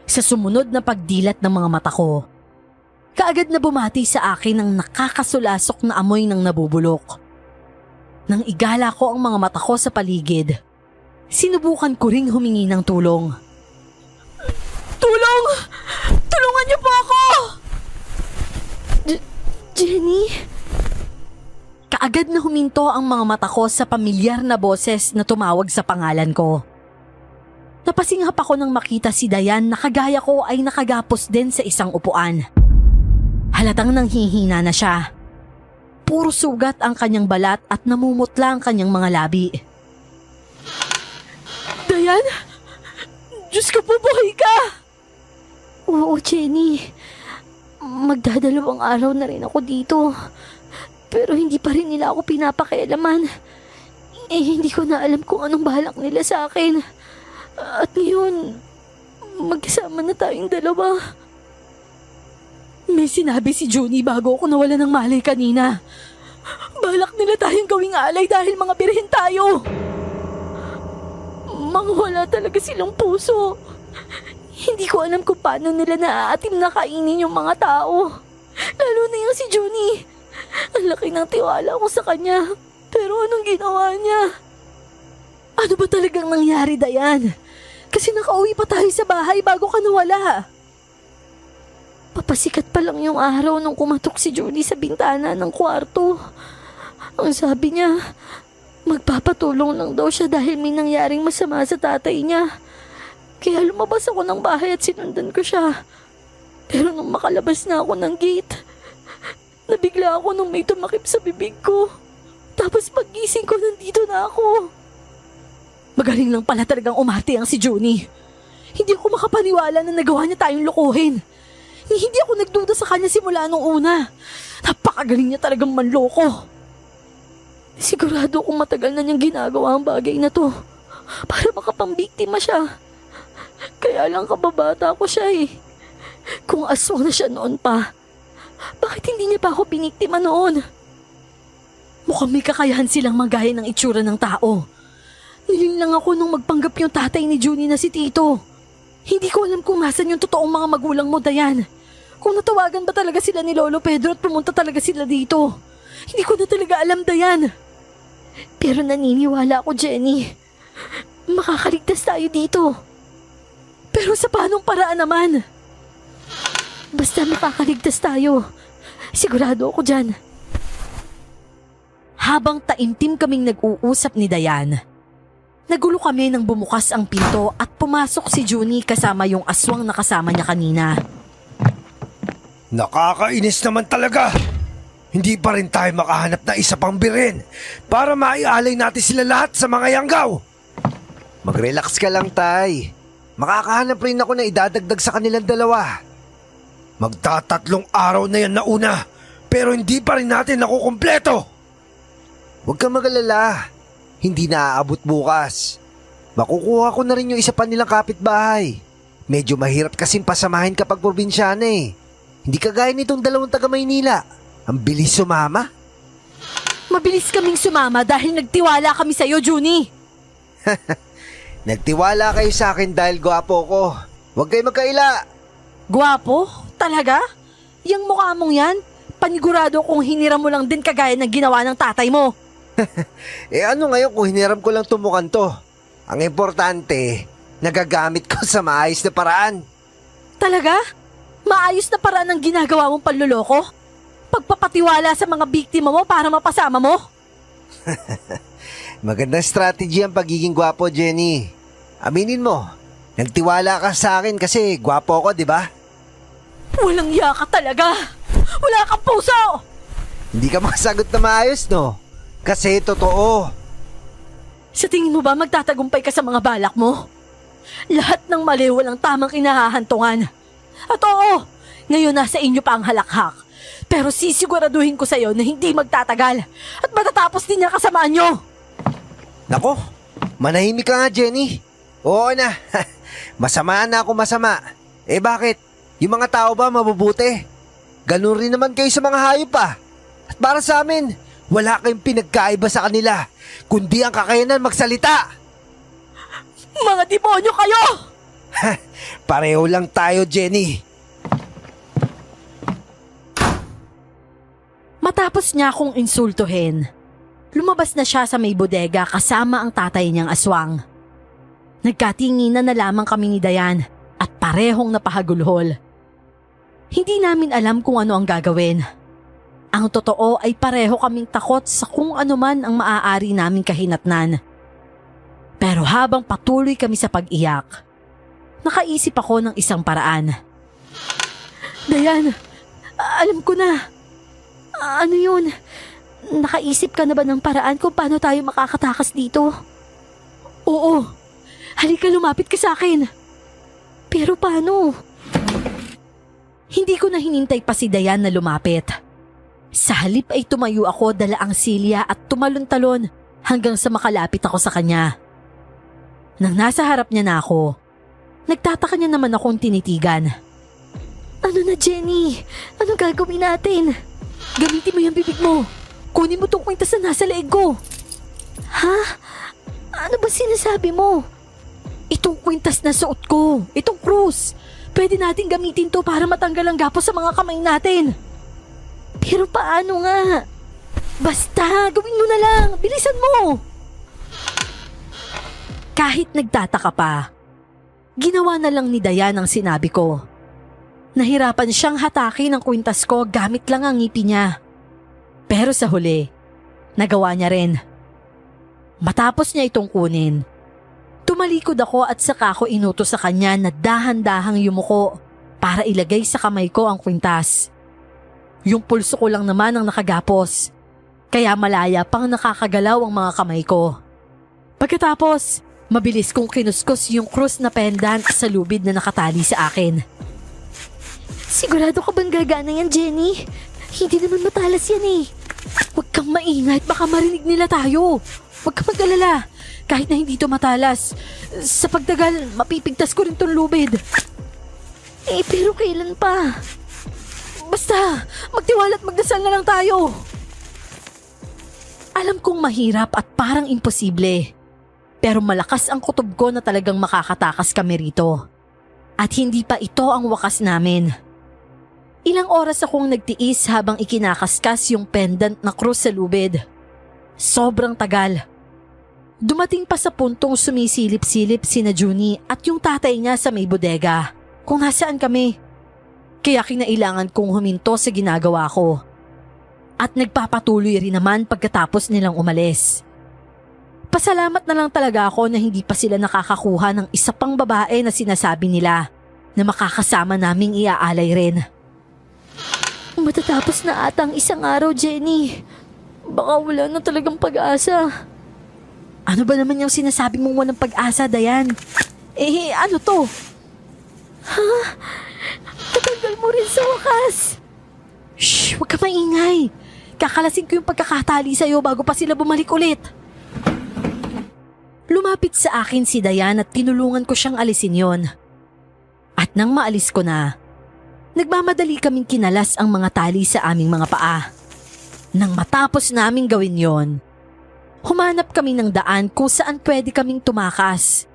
Sa sumunod na pagdilat ng mga mata ko, kaagad na bumati sa akin ang nakakasulasok na amoy ng nabubulok. Nang igala ko ang mga mata ko sa paligid, sinubukan ko ring humingi ng tulong. Tulong! Tulungan niyo po ako! Jenny? Kaagad na huminto ang mga mata ko sa pamilyar na boses na tumawag sa pangalan ko. Napasinghap ako nang makita si Dayan na kagaya ko ay nakagapos din sa isang upuan. Halatang nanghihina na siya. Puro sugat ang kanyang balat at namumutla ang kanyang mga labi. Dayan? Diyos ko po, buhay ka! Oo, Jenny. Magdadalawang araw na rin ako dito. Pero hindi pa rin nila ako pinapakialaman. Hindi ko na alam kung anong balak nila sa akin. At ngayon, magkasama na tayong dalawa. May sinabi si Junie bago ako nawala ng malay kanina. Balak nila tayong gawing alay dahil mga birhen tayo. Mga wala talaga silang puso. Hindi ko alam kung paano nila naaatim na kainin yung mga tao. Lalo na yung si Junie. Ang laki ng tiwala ko sa kanya. Pero anong ginawa niya? Ano ba talagang nangyari, Dayan? Kasi nakauwi pa tayo sa bahay bago ka nawala. Papasikat pa lang yung araw nung kumatok si Junie sa bintana ng kwarto. Ang sabi niya, magpapatulong lang daw siya dahil may nangyaring masama sa tatay niya. Kaya lumabas ako ng bahay at sinundan ko siya. Pero nung makalabas na ako ng gate, nabigla ako nung may tumakip sa bibig ko. Tapos paggising ko, nandito na ako. Magaling lang pala talagang umarte ang si Junie. Hindi ako makapaniwala na nagawa niya tayong lukuhin. Hindi ako nagduda sa kanya simula nung una. Napakagaling niya talagang manloko. Sigurado kung matagal na niyang ginagawa ang bagay na to para makapambiktima siya. Kaya lang kababata ko siya eh. Kung aswang na siya noon pa, bakit hindi niya pa ako piniktima noon? Mukhang may kakayahan silang magaya ng itsura ng tao. Nilinlang ako nung magpanggap yung tatay ni Junie na si Tito. Hindi ko alam kung nasan yung totoong mga magulang mo, Dayan. Kung natawagan ba talaga sila ni Lolo Pedro at pumunta talaga sila dito. Hindi ko na talaga alam, Dayan. Pero naniniwala ako, Jenny. Makakaligtas tayo dito. Pero sa paanong paraan naman? Basta makakaligtas tayo. Sigurado ako dyan. Habang taimtim kaming nag-uusap ni Dayan, nagulo kami nang bumukas ang pinto at pumasok si Junie kasama yung aswang na kasama niya kanina. Nakakainis naman talaga. Hindi pa rin tayo makahanap na isa pang birin para maialay natin sila lahat sa mga yanggaw. Mag-relax ka lang, Tay. Makakahanap rin ako na idadagdag sa kanilang dalawa. Magtatatlong araw na yan na una, pero hindi pa rin natin nakukumpleto. Huwag kang mag-alala. Hindi na aabot bukas. Makukuha ko na rin yung isa pa nilang kapitbahay. Medyo mahirap kasing pasamahin kapag probinsyana eh. Hindi kagaya nitong dalawang taga Maynila. Ang bilis sumama. Mabilis kaming sumama dahil nagtiwala kami sa'yo, Junie. Nagtiwala kayo sa akin dahil gwapo ko. Huwag kayo magkaila. Gwapo? Talaga? Yang mukha mong yan? Panigurado kung hiniram mo lang din kagaya ng ginawa ng tatay mo. Eh ano ngayon kung hiniram ko lang tumukan to? Ang importante, nagagamit ko sa maayos na paraan. Talaga? Maayos na paraan ang ginagawa mong panluloko? Pagpapatiwala sa mga biktima mo para mapasama mo? Magandang strategy ang pagiging gwapo, Jenny. Aminin mo, nagtiwala ka sa akin kasi gwapo ko, di ba? Walang iya ka talaga! Wala kang puso! Hindi ka makasagot na maayos, no? Kasi totoo. Sa tingin mo ba magtatagumpay ka sa mga balak mo? Lahat ng mali walang tamang kinahahantungan. At oo, ngayon nasa inyo pa ang halakhak. Pero sisiguraduhin ko sa'yo na hindi magtatagal at matatapos din niya kasamaan nyo. Nako, manahimik ka nga, Jenny. Oo na, masama na ako masama. Eh bakit? Yung mga tao ba mabubuti? Ganun rin naman kayo sa mga hayop pa. At para sa amin, wala kayong pinagkaiba sa kanila, kundi ang kakayanan magsalita. Mga demonyo kayo! Pareho lang tayo, Jenny. Matapos niya akong insultuhin, lumabas na siya sa may bodega kasama ang tatay niyang aswang. Nagkatinginan na lamang kami ni Dayan at parehong napahagulhol. Hindi namin alam kung ano ang gagawin. Ang totoo ay pareho kaming takot sa kung ano man ang maaari naming kahinatnan. Pero habang patuloy kami sa pag-iyak, nakaisip ako ng isang paraan. Dayan, alam ko na. Ano yun? Nakaisip ka na ba ng paraan kung paano tayo makakatakas dito? Oo. Halika, lumapit ka sa akin. Pero paano? Hindi ko na hinintay pa si Dayan na lumapit. Sa halip ay tumayo ako dala ang silya at tumalon-talon hanggang sa makalapit ako sa kanya. Nang nasa harap niya na ako, nagtataka niya naman akong tinitigan. Ano na, Jenny? Ano gagawin natin? Gamitin mo yung bibig mo. Kunin mo tong kwintas na nasa leeg ko. Ha? Ano ba sinasabi mo? Itong kwintas na suot ko. Itong krus. Pwede natin gamitin to para matanggal ang gapos sa mga kamay natin. Pero paano nga? Basta, gawin mo na lang. Bilisan mo. Kahit nagtataka pa, ginawa na lang ni Dayan ang sinabi ko. Nahirapan siyang hatakin ang kwintas ko gamit lang ang ngipin niya. Pero sa huli, nagawa niya rin. Matapos niya itong kunin, tumalikod ako at saka ko inutos sa kanya na dahan-dahang yumuko para ilagay sa kamay ko ang kwintas. Yung pulso ko lang naman ang nakagapos, kaya malaya pang nakakagalaw ang mga kamay ko. Pagkatapos, mabilis kong kinuskos yung krus na pendant sa lubid na nakatali sa akin. Sigurado ka bang gagana yan, Jenny? Hindi naman matalas yan eh. Huwag kang maingay at baka marinig nila tayo. Huwag kang mag-alala. Kahit na hindi ito matalas, sa pagtagal, mapipigtas ko rin tong lubid. Eh, pero kailan pa? Basta, magtiwala at magdasal na lang tayo. Alam kong mahirap at parang imposible. Pero malakas ang kutob ko na talagang makakatakas kami rito. At hindi pa ito ang wakas namin. Ilang oras akong nagtiis habang ikinakaskas yung pendant na krus sa lubid. Sobrang tagal. Dumating pa sa puntong sumisilip-silip sina Junie at yung tatay niya sa may bodega kung nasaan kami. Kaya kinailangan kong huminto sa ginagawa ko. At nagpapatuloy rin naman pagkatapos nilang umalis. Pasalamat na lang talaga ako na hindi pa sila nakakakuha ng isa pang babae na sinasabi nila na makakasama naming iaalay rin. Matatapos na ata ang isang araw, Jenny. Baka wala na talagang pag-asa. Ano ba naman yung sinasabi mong walang pag-asa, Dayan? Eh, ano to? Tatanggal mo rin sa wakas. Shh, huwag ka maingay. Kakalasin ko yung pagkakatali sa'yo bago pa sila bumalik ulit. Lumapit sa akin si Dayan at tinulungan ko siyang alisin yon. At nang maalis ko na, nagmamadali kaming kinalas ang mga tali sa aming mga paa. Nang matapos naming gawin yon, humanap kami ng daan kung saan pwede kaming tumakas.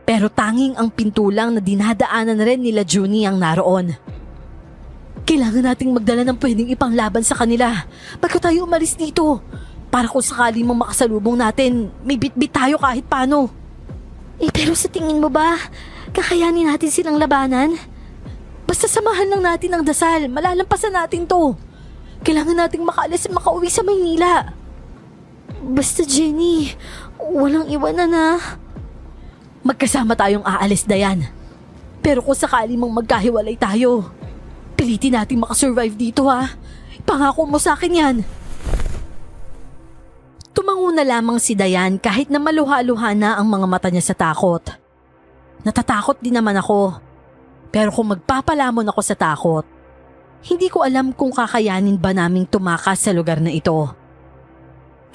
Pero tanging ang pintulang na dinadaanan rin nila Junie ang naroon. Kailangan nating magdala ng pwedeng ipanglaban sa kanila bago tayo umalis dito. Para kung sakali mong makasalubong natin, may bitbit tayo kahit paano. Eh, pero sa tingin mo ba, kakayanin natin silang labanan? Basta samahan lang natin ang dasal, malalampasan natin to. Kailangan nating makaalis at makauwi sa Maynila. Basta, Jenny, walang iwanan na. Magkasama tayong aalis, Dayan. Pero kung sakali mong magkahiwalay tayo, pilitin natin makasurvive dito ha. Pangako mo sa akin yan. Tumango na lamang si Dayan kahit na maluha-luha na ang mga mata niya sa takot. Natatakot din naman ako. Pero kung magpapalamon ako sa takot, hindi ko alam kung kakayanin ba naming tumakas sa lugar na ito.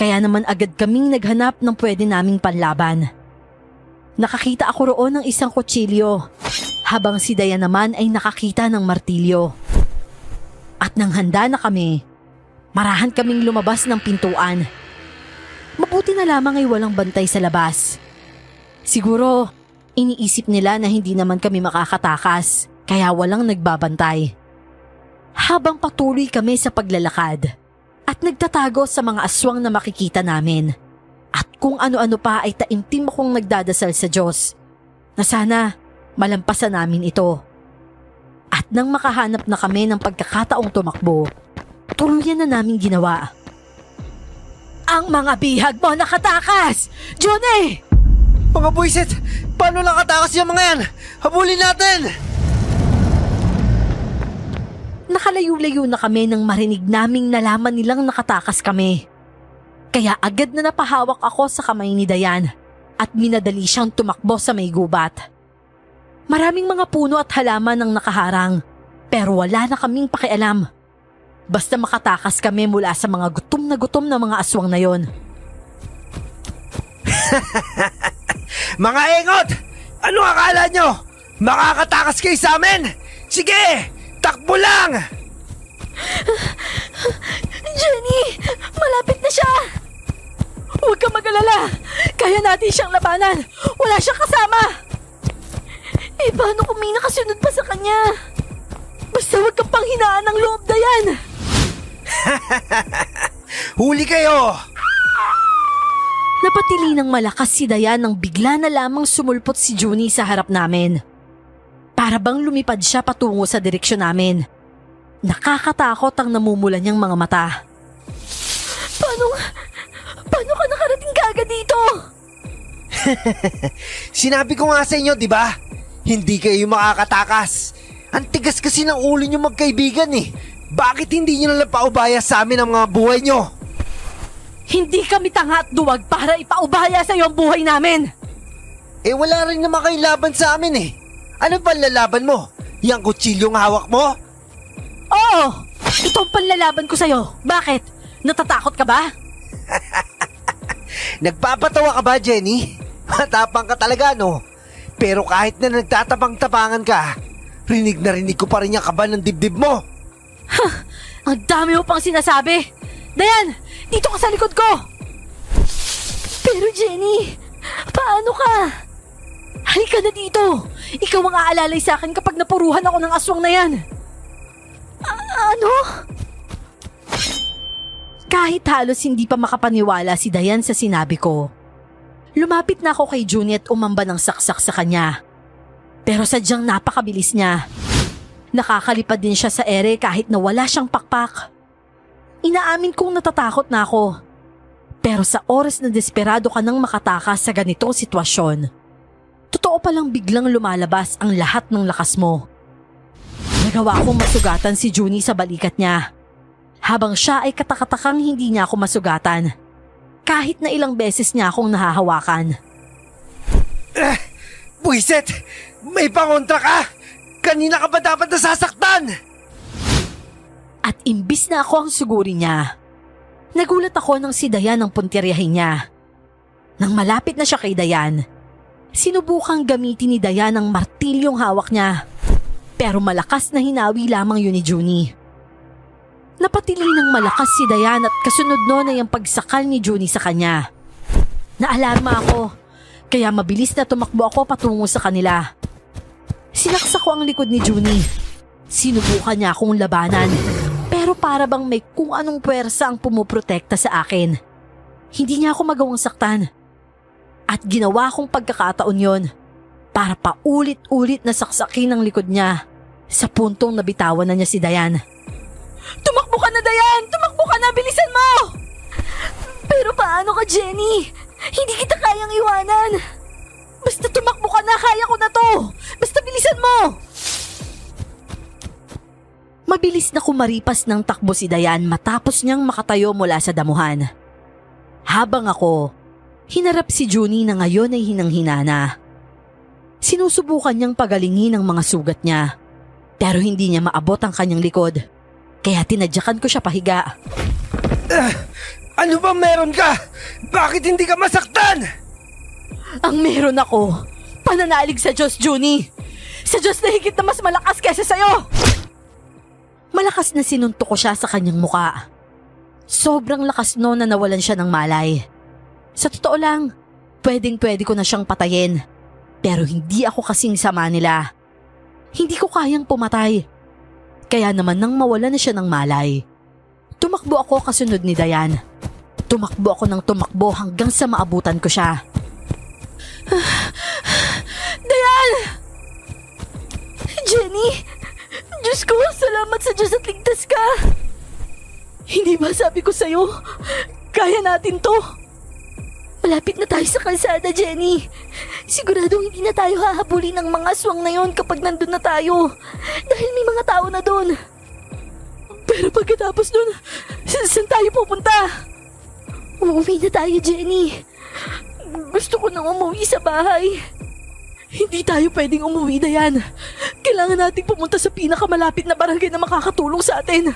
Kaya naman agad kaming naghanap ng pwede naming panlaban. Nakakita ako roon ng isang kutsilyo, habang si Dayan naman ay nakakita ng martilyo. At nang handa na kami, marahan kaming lumabas ng pintuan. Mabuti na lamang ay walang bantay sa labas. Siguro, iniisip nila na hindi naman kami makakatakas, kaya walang nagbabantay. Habang patuloy kami sa paglalakad, at nagtatago sa mga aswang na makikita namin, at kung ano-ano pa ay taimtim akong nagdadasal sa Diyos, na sana malampasan namin ito. At nang makahanap na kami ng pagkakataong tumakbo, tuluyan na namin ginawa. Ang mga bihag mo nakatakas! Johnny! Mga buisit, paano nakatakas yung mga yan? Habulin natin! Nakalayo-layo na kami nang marinig naming nalaman nilang nakatakas kami. Kaya agad na napahawak ako sa kamay ni Dayan at minadali siyang tumakbo sa may gubat. Maraming mga puno at halaman ang nakaharang pero wala na kaming pakialam. Basta makatakas kami mula sa mga gutom na mga aswang na yon. Mga engot! Ano akala nyo? Makakatakas kayo sa amin? Sige! Takbo lang! Jenny, malapit na siya! Huwag kang mag-alala! Kaya natin siyang labanan! Wala siyang kasama! Eh, paano kung may nakasunod pa sa kanya? Basta huwag kang panghinaan ng loob, Dayan! Huli kayo! Napatili ng malakas si Dayan nang bigla na lamang sumulpot si Junie sa harap namin. Para bang lumipad siya patungo sa direksyon namin. Nakakatakot ang namumula niyang mga mata. Paano ka nakarating kaagad dito? Sinabi ko nga sa inyo, di ba? Hindi kayo makakatakas. Ang tigas kasi ng ulo nyo magkaibigan eh. Bakit hindi nyo nalang paubaya sa amin ang mga buhay nyo? Hindi kami tanga at duwag para ipaubaya sa iyo ang buhay namin! Eh wala rin naman kayong laban sa amin eh. Ano ba lalaban mo? Yang kutsilyong hawak mo? Oo! Ito ang panlalaban ko sa'yo. Bakit? Natatakot ka ba? Nagpapatawa ka ba, Jenny? Matapang ka talaga, no? Pero kahit na nagtatapang-tapangan ka, rinig na rinig ko pa rin yung kaba ng dibdib mo. Ang dami mo pang sinasabi. Dayan, dito ka sa likod ko. Pero Jenny, paano ka? Halika na dito. Ikaw ang aalalay sa akin kapag napuruhan ako ng aswang na yan. Ano? Kahit halos hindi pa makapaniwala si Dayan sa sinabi ko, lumapit na ako kay Junie at umamba ng saksak sa kanya. Pero sadyang napakabilis niya. Nakakalipad din siya sa ere kahit na wala siyang pakpak. Inaamin kong natatakot na ako. Pero sa oras na desperado ka nang makatakas sa ganitong sitwasyon, totoo palang biglang lumalabas ang lahat ng lakas mo. Nagawa kong masugatan si Junie sa balikat niya. Habang siya ay katakatakang hindi niya ako masugatan. Kahit na ilang beses niya akong nahahawakan. Buisit! May pangontra ka! Kanina ka ba dapat nasasaktan? At imbis na ako ang suguri niya, nagulat ako nang si Dayan ang puntiryahin niya. Nang malapit na siya kay Dayan, sinubukang gamitin ni Dayan ang martilyong hawak niya. Pero malakas na hinawi lamang yun ni Junie. Napatili ng malakas si Dayan at kasunod noon ay ang pagsakal ni Junie sa kanya. Naalarma ako, kaya mabilis na tumakbo ako patungo sa kanila. Sinaksak ko ang likod ni Junie. Sinubukan niya akong labanan, pero para bang may kung anong puwersa ang pumuprotekta sa akin. Hindi niya ako magawang saktan. At ginawa kong pagkakataon yon para paulit-ulit na saksakin ang likod niya sa puntong nabitawan na niya si Dayan. Tumakbo ka na, Dayan! Tumakbo ka na! Bilisan mo! Pero paano ka, Jenny? Hindi kita kayang iwanan. Basta tumakbo ka na! Kaya ko na to! Basta bilisan mo! Mabilis na kumaripas ng takbo si Dayan matapos niyang makatayo mula sa damuhan. Habang ako, hinarap si Junie na ngayon ay hinang-hina na. Sinusubukan niyang pagalingin ang mga sugat niya, pero hindi niya maabot ang kanyang likod. Kaya tinadyakan ko siya pahiga. Ano ba meron ka? Bakit hindi ka masaktan? Ang meron ako, pananalig sa Diyos, Junie. Sa Diyos na higit na mas malakas kaysa sa'yo. Malakas na sinuntok ko siya sa kanyang muka. Sobrang lakas noon na nawalan siya ng malay. Sa totoo lang, pwedeng-pwede ko na siyang patayin. Pero hindi ako kasing sama nila. Hindi ko kayang pumatay. Kaya naman nang mawala na siya ng malay, tumakbo ako kasunod ni Dayan. Tumakbo ako ng tumakbo hanggang sa maabutan ko siya. Dayan! Jenny! Diyos ko, salamat sa Diyos at ligtas ka! Hindi ba sabi ko sa'yo, kaya natin to? Malapit na tayo sa kalsada, Jenny. Siguradong hindi na tayo hahabulin ng mga aswang na yon kapag nandun na tayo. Dahil may mga tao na dun. Pero pagkatapos nun, saan tayo pupunta? Uuwi na tayo, Jenny. Gusto ko nang umuwi sa bahay. Hindi tayo pwedeng umuwi, Dayan. Kailangan nating pumunta sa pinakamalapit na barangay na makakatulong sa atin.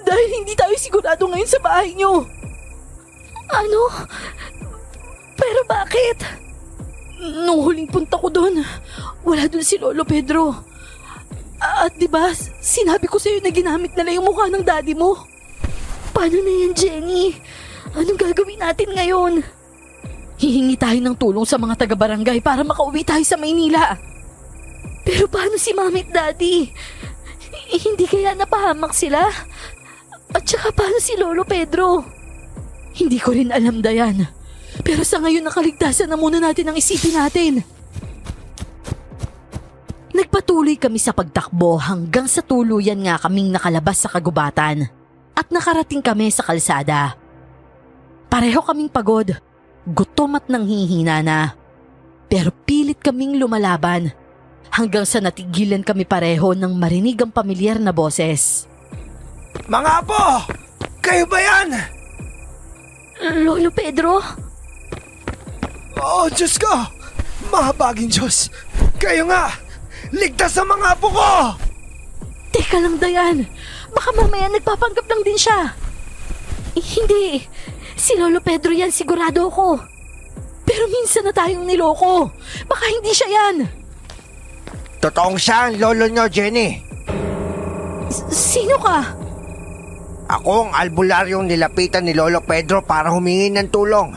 Dahil hindi tayo sigurado ngayon sa bahay niyo. Ano? Pero bakit? Nung huling punta ko doon, wala doon si Lolo Pedro. At diba, sinabi ko sa'yo na ginamit nila yung mukha ng daddy mo. Paano na yan, Jenny? Anong gagawin natin ngayon? Hihingi tayo ng tulong sa mga taga-barangay para makauwi tayo sa Maynila. Pero paano si Mami at Daddy? Hindi kaya napahamak sila? At saka paano si Lolo Pedro? Hindi ko rin alam, Dayan. Pero sa ngayon nakaligtasan na muna natin ang isipin natin. Nagpatuloy kami sa pagtakbo hanggang sa tuluyan nga kaming nakalabas sa kagubatan at nakarating kami sa kalsada. Pareho kaming pagod, gutom at nanghihina na. Pero pilit kaming lumalaban hanggang sa natigilan kami pareho nang marinig ang pamilyar na boses. Mga apo! Kayo ba yan? Lolo Pedro? Oh, Diyos ko! Mahabaging Diyos! Kayo nga! Ligtas ang mga apo ko! Teka lang, Dayan. Baka mamaya nagpapanggap lang din siya. Hindi. Si Lolo Pedro yan, sigurado ako. Pero minsan na tayong niloko. Baka hindi siya yan. Totoong siya ang lolo nyo, Jenny. Sino ka? Ako ang albularyong nilapitan ni Lolo Pedro para humingi ng tulong.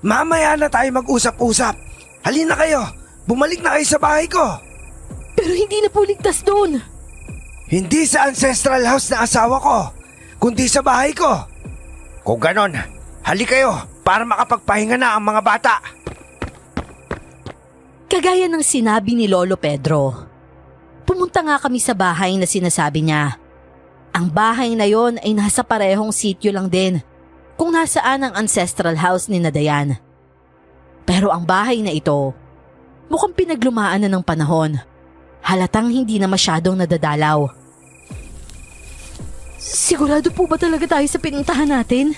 Mamaya na tayo mag-usap-usap. Halina kayo, bumalik na kayo sa bahay ko. Pero hindi na po ligtas doon. Hindi sa ancestral house na asawa ko, kundi sa bahay ko. Kung ganon, halik kayo para makapagpahinga na ang mga bata. Kagaya ng sinabi ni Lolo Pedro, pumunta nga kami sa bahay na sinasabi niya. Ang bahay na yon ay nasa parehong sityo lang din kung nasaan ang ancestral house ni Dayan. Pero ang bahay na ito, mukhang pinaglumaan na ng panahon. Halatang hindi na masyadong nadadalaw. Sigurado po ba talaga tayo sa pinuntahan natin?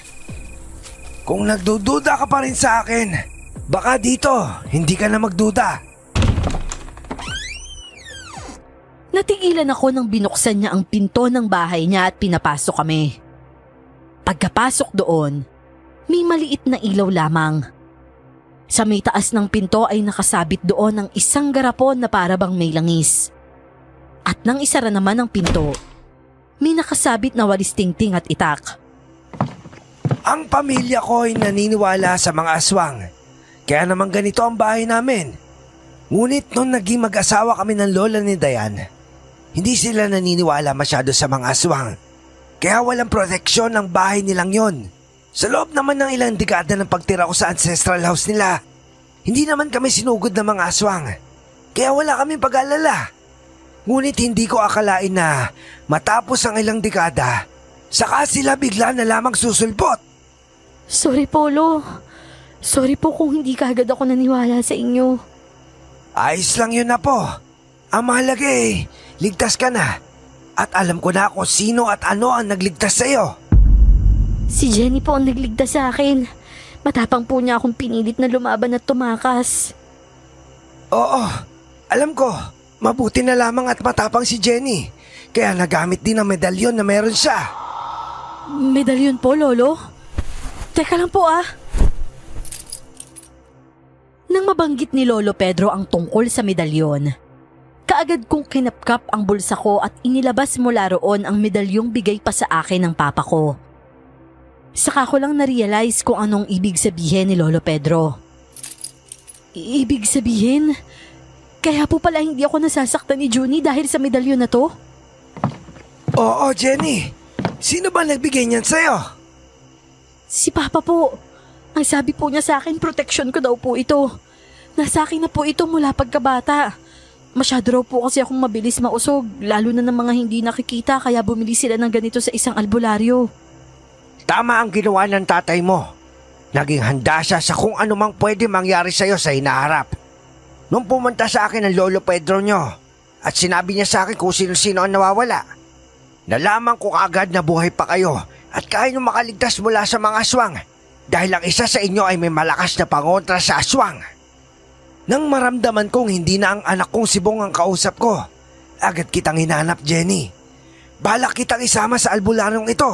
Kung nagdududa ka pa rin sa akin, baka dito, hindi ka na magduda. Natigilan ako nang binuksan niya ang pinto ng bahay niya at pinapasok kami. Pagkapasok doon, may maliit na ilaw lamang. Sa may taas ng pinto ay nakasabit doon ang isang garapon na parabang may langis. At nang isara naman ang pinto, may nakasabit na walis tingting at itak. Ang pamilya ko ay naniniwala sa mga aswang. Kaya naman ganito ang bahay namin. Ngunit nung naging mag-asawa kami ng lola ni Dayan, hindi sila naniniwala masyado sa mga aswang. Kaya walang proteksyon ang bahay nilang yon. Sa loob naman ng ilang dekada ng pagtira ko sa ancestral house nila, hindi naman kami sinugod ng mga aswang. Kaya wala kaming pag-alala. Ngunit hindi ko akalain na matapos ang ilang dekada, saka sila bigla na lamang susulpot. Sorry po, Lo. Sorry po kung hindi kaagad ako naniwala sa inyo. Ayos lang yun na po. Ang mahalaga ligtas ka na. At alam ko na kung sino at ano ang nagligtas sa'yo. Si Jenny po ang nagligtas sa akin. Matapang po niya akong pinilit na lumaban at tumakas. Oo, alam ko. Mabuti na lamang at matapang si Jenny. Kaya nagamit din ang medalyon na meron siya. Medalyon po, Lolo? Teka lang po Nang mabanggit ni Lolo Pedro ang tungkol sa medalyon, kaagad kong kinapkap ang bulsa ko at inilabas mula roon ang medalyong bigay pa sa akin ng papa ko. Saka ko lang na-realize kung anong ibig sabihin ni Lolo Pedro. Ibig sabihin? Kaya po pala hindi ako nasasaktan ni Junie dahil sa medalyon na to? Oo, Jenny. Sino ba nagbigay niyan sa'yo? Si Papa po. Ang sabi po niya sa akin, proteksyon ko daw po ito. Nasa akin na po ito mula pagkabata. Masyado raw po kasi akong mabilis mausog, lalo na ng mga hindi nakikita kaya bumili sila ng ganito sa isang albularyo. Tama ang ginawa ng tatay mo. Naging handa siya sa kung anumang pwede mangyari sa'yo sa hinaharap. Nung pumunta sa akin ang Lolo Pedro nyo at sinabi niya sa akin kung sino-sino ang nawawala, nalaman ko kaagad na buhay pa kayo at kaya nyo makaligtas mula sa mga aswang dahil ang isa sa inyo ay may malakas na pangontra sa aswang. Nang maramdaman kong hindi na ang anak kong sibong ang kausap ko, agad kitang hinanap, Jenny. Balak kitang isama sa albularyong ito,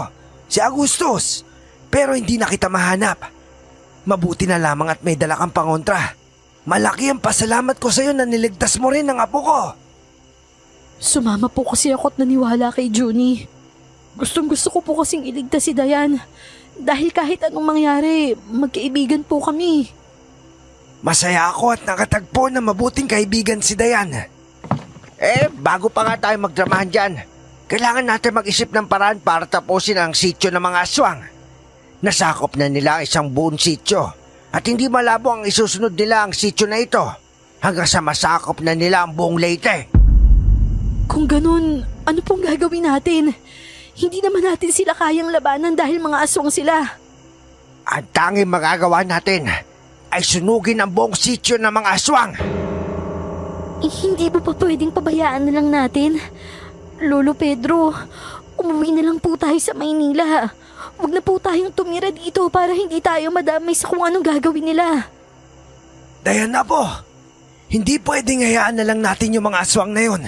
si Agustus, pero hindi na kita mahanap. Mabuti na lamang at may dala kang pangontra. Malaki ang pasalamat ko sa iyo na niligtas mo rin ang apo ko. Sumama po kasi ako at naniwala kay Junie. Gustong gusto ko po kasing iligtas si Dayan. Dahil kahit anong mangyari, magkaibigan po kami. Masaya ako at nakatagpo na mabuting kaibigan si Dayan. Bago pa nga tayo magdramahan dyan, kailangan natin mag-isip ng paraan para tapusin ang sityo ng mga aswang. Nasakop na nila ang isang buong sityo. At hindi malabo ang isusunod nila ang sityo na ito hanggang sa masakop na nila ang buong Leyte. Kung ganun, ano pong gagawin natin? Hindi naman natin sila kayang labanan dahil mga aswang sila. Ang tanging magagawa natin ay sunugin ang buong sityo ng mga aswang. Hindi ba pwedeng pabayaan na lang natin? Lolo Pedro, umuwi na lang po tayo sa Maynila. Huwag na po tayong tumira dito para hindi tayo madamay sa kung anong gagawin nila. Dayan na po, hindi pwedeng hayaan na lang natin yung mga aswang na yun.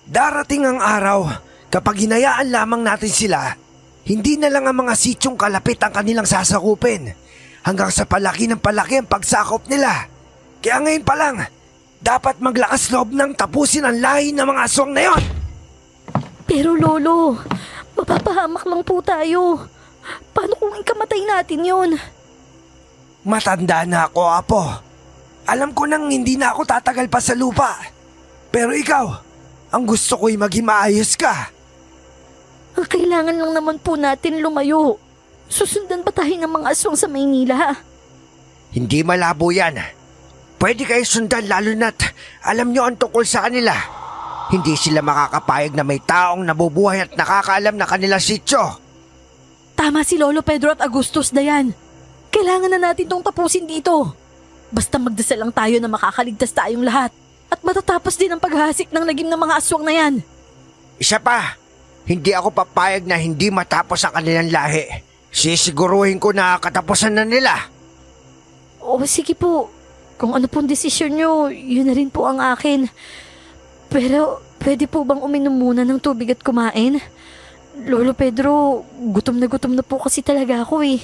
Darating ang araw kapag hinayaan lamang natin sila, hindi na lang ang mga sityong kalapit ang kanilang sasakupin hanggang sa palaki ng palaki ang pagsakop nila. Kaya ngayon pa lang, dapat maglakas loob ng tapusin ang lahi ng mga aswang na yon. Pero Lolo, mapapahamak lang po tayo. Paano kung ikamatay natin yon? Matanda na ako, Apo. Alam ko nang hindi na ako tatagal pa sa lupa. Pero ikaw, ang gusto ko'y maging maayos ka. Ang kailangan lang naman po natin lumayo. Susundan ba tayo ng mga aswang sa Maynila? Hindi malabo yan. Pwede kayo sundan lalo na't alam nyo ang tungkol sa kanila. Hindi sila makakapayag na may taong nabubuhay at nakakaalam na kanilang sityo. Tama si Lolo Pedro at Agustus, Dayan. Kailangan na natin tong tapusin dito. Basta magdasal lang tayo na makakaligtas tayong lahat at matatapos din ang paghahasik ng lagim ng mga aswang na yan. Isa pa, hindi ako papayag na hindi matapos ang kanilang lahi. Sisiguruhin ko na katapusan na nila. O sige po, kung ano pong desisyon nyo, yun na rin po ang akin. Pero pwede po bang uminom muna ng tubig at kumain? Lolo Pedro, gutom na po kasi talaga ako eh.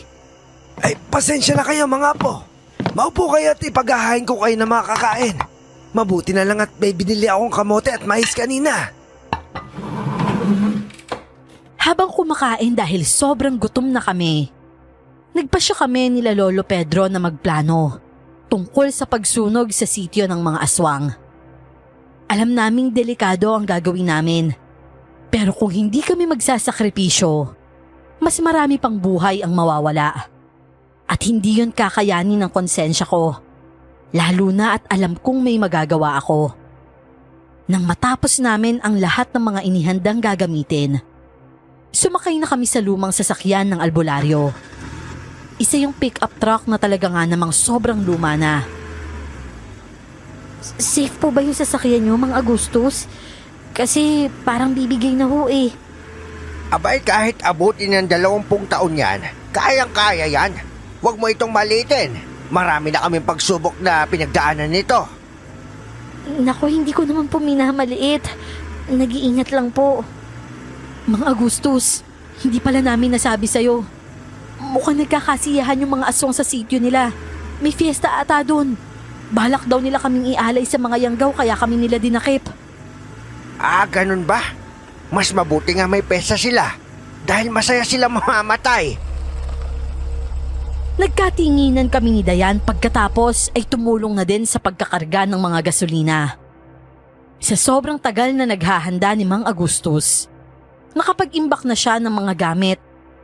Ay, pasensya na kayo mga apo. Maupo kayo at ipaghahain ko kayo na makakain. Mabuti na lang at may binili akong kamote at mais kanina. Habang kumakain dahil sobrang gutom na kami, nagpasya kami nila Lolo Pedro na magplano tungkol sa pagsunog sa sityo ng mga aswang. Alam naming delikado ang gagawin namin, pero kung hindi kami magsasakripisyo, mas marami pang buhay ang mawawala. At hindi yun kakayanin ng konsensya ko, lalo na at alam kong may magagawa ako. Nang matapos namin ang lahat ng mga inihandang gagamitin, sumakay na kami sa lumang sasakyan ng albularyo. Isa yung pick-up truck na talaga nga namang sobrang luma na. Safe po ba yung sasakyan nyo, Mang Agustus? Kasi parang bibigay na ho eh. Abay, kahit abutin ng 20 taon yan, kayang-kaya yan. Huwag mo itong malitin. Marami na kaming pagsubok na pinagdaanan nito. Naku, hindi ko naman po minamaliit. Nag-iingat lang po. Mang Agustus, hindi pala namin nasabi sa'yo. Mukhang nagkakasiyahan yung mga aswang sa sityo nila. May fiesta ata dun. Balak daw nila kaming ialay sa mga yanggaw kaya kami nila dinakip. Ah, ganun ba? Mas mabuti nga may pesa sila. Dahil masaya sila mamamatay. Nagkatinginan kami ni Dayan pagkatapos ay tumulong na din sa pagkakarga ng mga gasolina. Sa sobrang tagal na naghahanda ni Mang Agustus, nakapag-imbak na siya ng mga gamit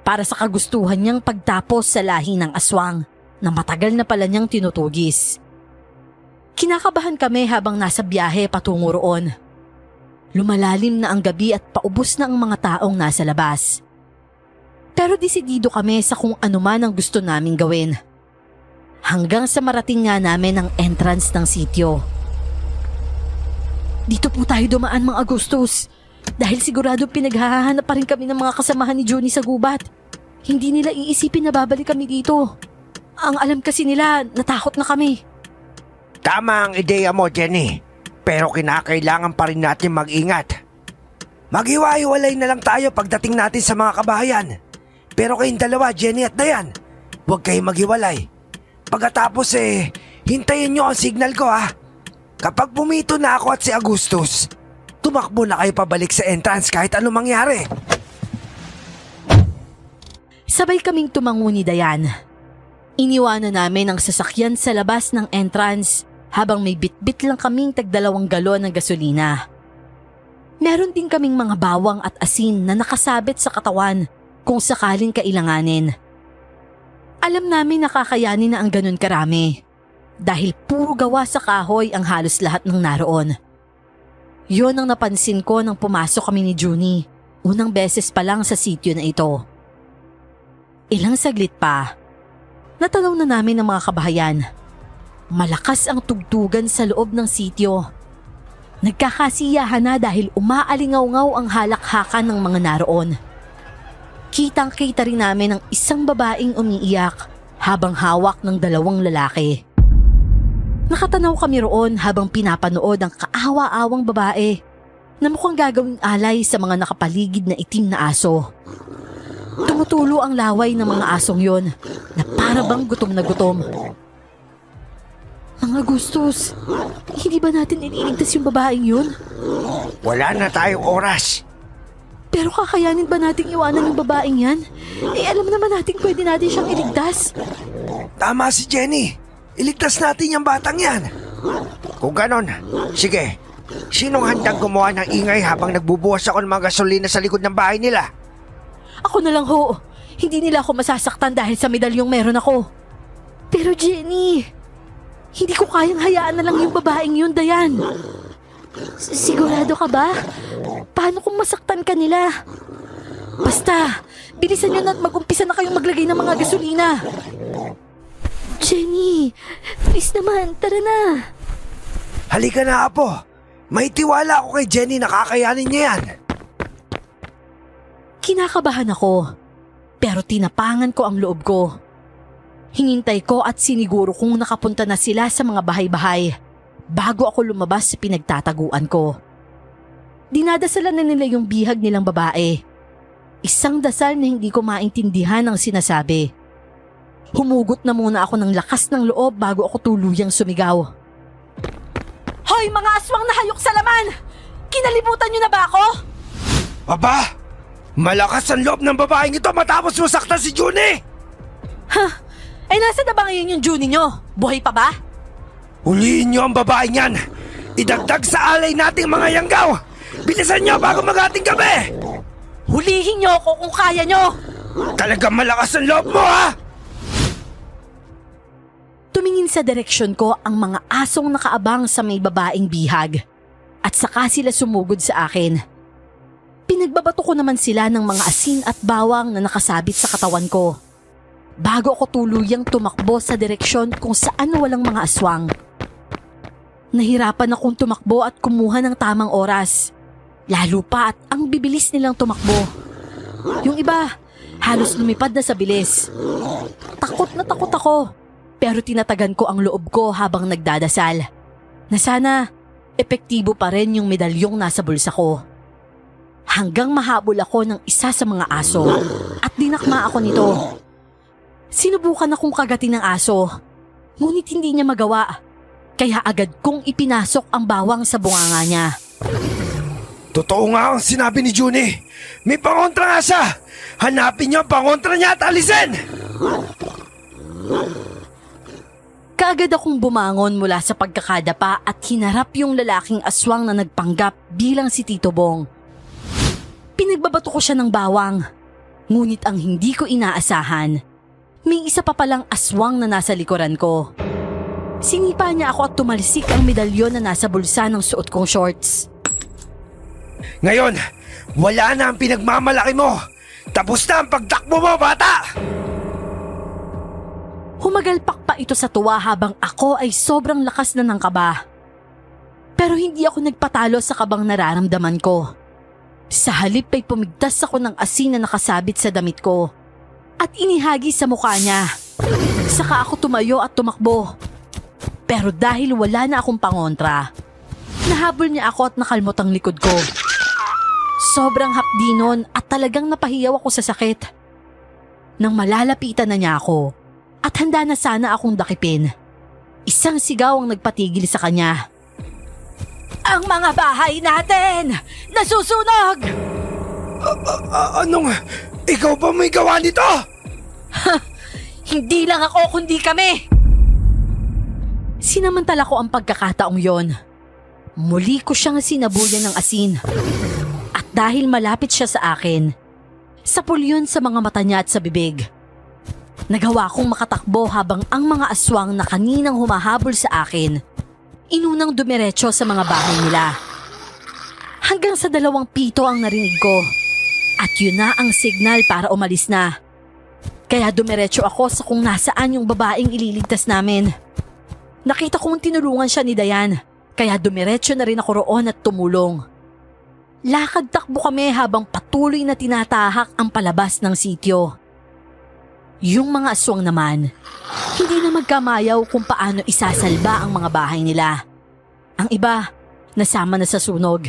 para sa kagustuhan niyang pagtapos sa lahi ng aswang na matagal na pala niyang tinutugis. Kinakabahan kami habang nasa biyahe patungo roon. Lumalalim na ang gabi at paubos na ang mga taong nasa labas. Pero desidido kami sa kung ano man ang gusto naming gawin. Hanggang sa marating nga namin ang entrance ng sityo. Dito po tayo dumaan, Mang Agustus. Dahil sigurado pinaghahanap pa rin kami ng mga kasamahan ni Johnny sa gubat. Hindi nila iisipin na babalik kami dito. Ang alam kasi nila, natakot na kami. Tama ang ideya mo, Jenny. Pero kinakailangan pa rin natin mag-ingat. Maghiwa-hiwalay na lang tayo pagdating natin sa mga kabahayan. Pero kayong dalawa, Jenny at Dayan, huwag kayong maghiwalay. Pagkatapos hintayin nyo ang signal ko ha. Kapag pumito na ako at si Agustus, tumakbo na kayo pabalik sa entrance kahit anong mangyari. Sabay kaming tumango ni Dayan. Iniwanan namin ang sasakyan sa labas ng entrance habang may bitbit lang kaming tag-2 galon ng gasolina. Meron din kaming mga bawang at asin na nakasabit sa katawan kung sakaling kailanganin. Alam namin nakakayanin na ang ganun karami dahil puro gawa sa kahoy ang halos lahat ng naroon. Yun ang napansin ko nang pumasok kami ni Junie, unang beses pa lang sa sityo na ito. Ilang saglit pa, natanaw na namin ang mga kabahayan. Malakas ang tugtugan sa loob ng sityo. Nagkakasiyahan na dahil umaalingaw-ngaw ang halakhakan ng mga naroon. Kitang-kita rin namin ang isang babaeng umiiyak habang hawak ng 2 lalaki. Nakatanaw kami roon habang pinapanood ang kaawa-awang babae na mukhang gagawing alay sa mga nakapaligid na itim na aso. Tumutulo ang laway ng mga asong yon na para bang gutom na gutom. Mga gustos, hindi ba natin iniligtas yung babaeng yun? Wala na tayong oras. Pero kakayanin ba nating iwanan yung babaeng yan? Alam naman natin pwede natin siyang iligtas. Tama si Jenny. Iligtas natin yung batang yan. Kung ganon, sige. Sinong handang gumawa ng ingay habang nagbubuhos ako ng mga gasolina sa likod ng bahay nila? Ako na lang ho. Hindi nila ako masasaktan dahil sa medalyong meron ako. Pero Jenny, hindi ko kayang hayaan na lang yung babaeng yun, Dayan. Sigurado ka ba? Paano kung masaktan ka nila? Basta, bilisan nyo na at mag-umpisa na kayong maglagay ng mga gasolina. Jenny, please naman, tara na. Halika na, Apo. May tiwala ako kay Jenny na kakayanin niya yan. Kinakabahan ako, pero tinapangan ko ang loob ko. Hinintay ko at siniguro kung nakapunta na sila sa mga bahay-bahay bago ako lumabas sa pinagtataguan ko. Dinadasalan na nila yung bihag nilang babae. Isang dasal na hindi ko maintindihan ang sinasabi. Humugot na muna ako ng lakas ng loob bago ako tuluyang sumigaw. Hoy mga aswang na hayok sa laman! Kinalimutan niyo na ba ako? Aba, malakas ang loob ng babaeng ito matapos masaktan si Junie! Ay nasa na ba ngayon yung Junie nyo? Buhay pa ba? Huliin niyo ang babaeng yan! Idagdag sa alay nating mga yanggaw! Bilisan niyo bago mag-ating gabi! Hulihin niyo ako kung kaya niyo! Talagang malakas ang loob mo, ha? Tumingin sa direksyon ko ang mga asong nakaabang sa may babaeng bihag at saka sila sumugod sa akin. Pinagbabato ko naman sila ng mga asin at bawang na nakasabit sa katawan ko bago ako tuluyang tumakbo sa direksyon kung saan walang mga aswang. Nahirapan akong tumakbo at kumuha ng tamang oras, lalo pa at ang bibilis nilang tumakbo. Yung iba, halos lumipad na sa bilis. Takot na takot ako. Pero tinatagan ko ang loob ko habang nagdadasal na sana epektibo pa rin yung medalyong nasa bulsa ko. Hanggang mahabol ako ng isa sa mga aso at dinakma ako nito. Sinubukan akong kagatin ng aso, ngunit hindi niya magawa. Kaya agad kong ipinasok ang bawang sa bunganga niya. Totoo nga ang sinabi ni Junie. May pangontra nga siya. Hanapin niyo ang pangontra niya at alisin! Kaagad akong bumangon mula sa pagkakadapa at hinarap yung lalaking aswang na nagpanggap bilang si Tito Bong. Pinagbabato ko siya ng bawang, ngunit ang hindi ko inaasahan, may isa pa palang aswang na nasa likuran ko. Sinipa niya ako at tumalsik ang medalyon na nasa bulsa ng suot kong shorts. Ngayon, wala na ang pinagmamalaki mo. Tapos na ang pagtakbo mo, bata! Humagalpak pa ito sa tuwa habang ako ay sobrang lakas na ng kaba. Pero hindi ako nagpatalo sa kabang nararamdaman ko. Sa halip ay pumigtas ako ng asin na nakasabit sa damit ko at inihagi sa mukha niya. Saka ako tumayo at tumakbo. Pero dahil wala na akong pangontra, nahabol niya ako at nakalmot ang likod ko. Sobrang hapdi nun at talagang napahiyaw ako sa sakit. Nang malalapitan na niya ako, at handa na sana akong dakipin, isang sigaw ang nagpatigil sa kanya. Ang mga bahay natin! Nasusunog! Anong? Ikaw ba may gawa nito? Hindi lang ako kundi kami! Sinamantala ko ang pagkakataong yon. Muli ko siyang sinabuyan ng asin. At dahil malapit siya sa akin, sapul yun sa mga mata niya at sa bibig. Nagawa kong makatakbo habang ang mga aswang na kaninang humahabol sa akin, inunang dumiretso sa mga bahay nila. Hanggang sa 2 pito ang narinig ko, at yun na ang signal para umalis na. Kaya dumiretso ako sa kung nasaan yung babaeng ililigtas namin. Nakita kong tinulungan siya ni Dayan, kaya dumiretso na rin ako roon at tumulong. Lakad takbo kami habang patuloy na tinatahak ang palabas ng sityo. Yung mga aswang naman, hindi na magkamayaw kung paano isasalba ang mga bahay nila. Ang iba, nasama na sa sunog.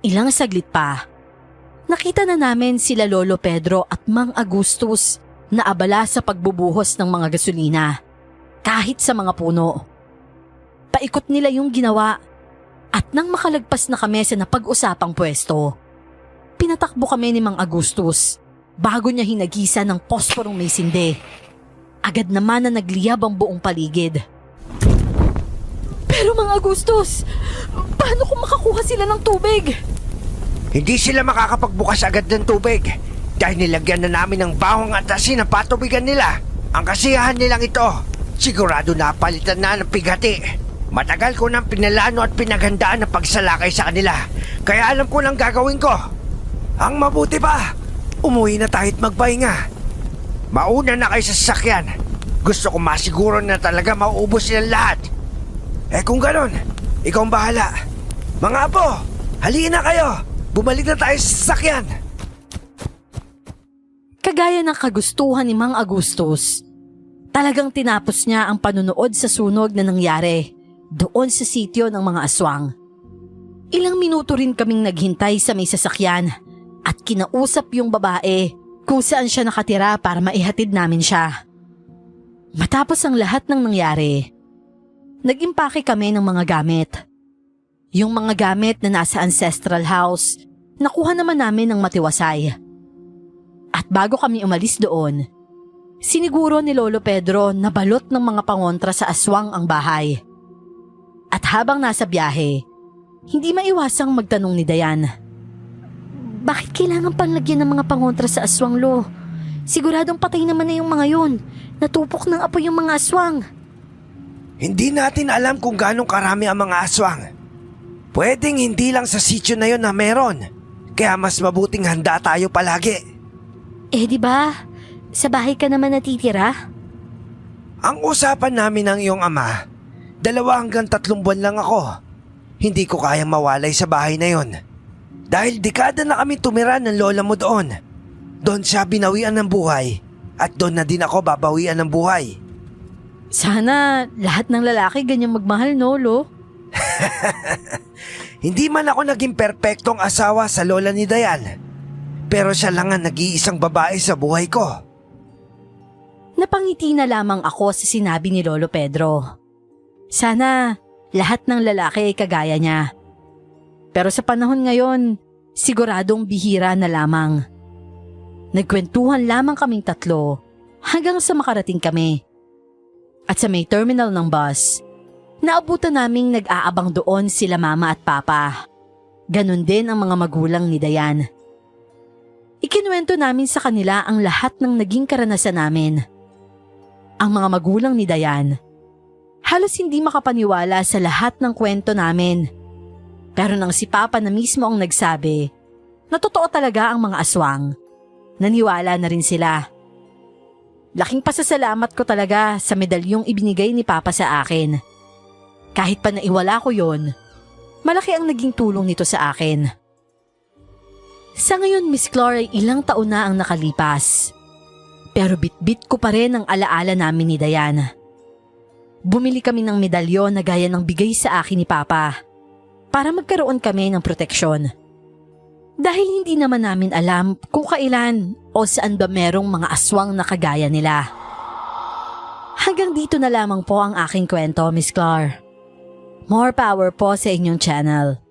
Ilang saglit pa, nakita na namin sila Lolo Pedro at Mang Agustus na abala sa pagbubuhos ng mga gasolina, kahit sa mga puno. Paikot nila yung ginawa at nang makalagpas na kami sa napag-usapang pwesto, pinatakbo kami ni Mang Agustus bago niya hinagisa ng posporong may sinde. Agad naman na nagliyab ang buong paligid. Pero Mang Agustus, paano kung makakuha sila ng tubig? Hindi sila makakapagbukas agad ng tubig dahil nilagyan na namin ng bawang at asin ang patubigan nila. Ang kasiyahan nilang ito, sigurado na palitan na ng pighati. Matagal ko nang pinalano at pinaghandaan ang pagsalakay sa kanila, kaya alam ko lang gagawin ko. Ang mabuti pa, umuwi na tayo't magpahinga. Mauna na kayo sa sasakyan. Gusto ko masiguro na talaga mauubos silang lahat. Kung ganon, ikaw ang bahala. Mga apo, halina kayo. Bumalik na tayo sa sasakyan. Kagaya ng kagustuhan ni Mang Agustus, talagang tinapos niya ang panunood sa sunog na nangyari doon sa sitio ng mga aswang. Ilang minuto rin kaming naghintay sa may sasakyan at kinausap yung babae kung saan siya nakatira para maihatid namin siya. Matapos ang lahat ng nangyari, nag-impake kami ng mga gamit. Yung mga gamit na nasa ancestral house, nakuha naman namin ng matiwasay. At bago kami umalis doon, siniguro ni Lolo Pedro na balot ng mga pangontra sa aswang ang bahay. At habang nasa biyahe, hindi maiwasang magtanong ni Dayan. Bakit kailangan pang lagyan ng mga pangontra sa aswang, Lo? Siguradong patay naman na yung mga yun. Natupok ng apoy yung mga aswang. Hindi natin alam kung ganong karami ang mga aswang. Pwedeng hindi lang sa sitio na yon na meron. Kaya mas mabuting handa tayo palagi. Di ba? Sa bahay ka naman natitira? Ang usapan namin ng iyong ama, 2 hanggang 3 buwan lang ako. Hindi ko kayang mawalay sa bahay na yon. Dahil dekada na kami tumira ng lola mo doon. Doon siya binawian ng buhay. At doon na din ako babawian ng buhay. Sana lahat ng lalaki ganyan magmahal, no, Lo? Hindi man ako naging perpektong asawa sa lola ni Dayan. Pero siya lang ang nag-iisang babae sa buhay ko. Napangiti na lamang ako sa sinabi ni Lolo Pedro. Sana lahat ng lalaki ay kagaya niya. Pero sa panahon ngayon, siguradong bihira na lamang. Nagkwentuhan lamang kaming 3 hanggang sa makarating kami. At sa may terminal ng bus, naabutan naming nag-aabang doon sila mama at papa. Ganon din ang mga magulang ni Dayan. Ikinuwento namin sa kanila ang lahat ng naging karanasan namin. Ang mga magulang ni Dayan, halos hindi makapaniwala sa lahat ng kwento namin. Pero nang si Papa na mismo ang nagsabi na totoo talaga ang mga aswang, naniwala na rin sila. Laking pasasalamat ko talaga sa medalyong ibinigay ni Papa sa akin. Kahit pa naiwala ko yon, malaki ang naging tulong nito sa akin. Sa ngayon, Miss Clara, ilang taon na ang nakalipas. Pero bitbit ko pa rin ang alaala namin ni Dayan. Bumili kami ng medalyon na gaya ng bigay sa akin ni Papa para magkaroon kami ng proteksyon. Dahil hindi naman namin alam kung kailan o saan ba merong mga aswang na kagaya nila. Hanggang dito na lamang po ang aking kwento, Miss Clar. More power po sa inyong channel.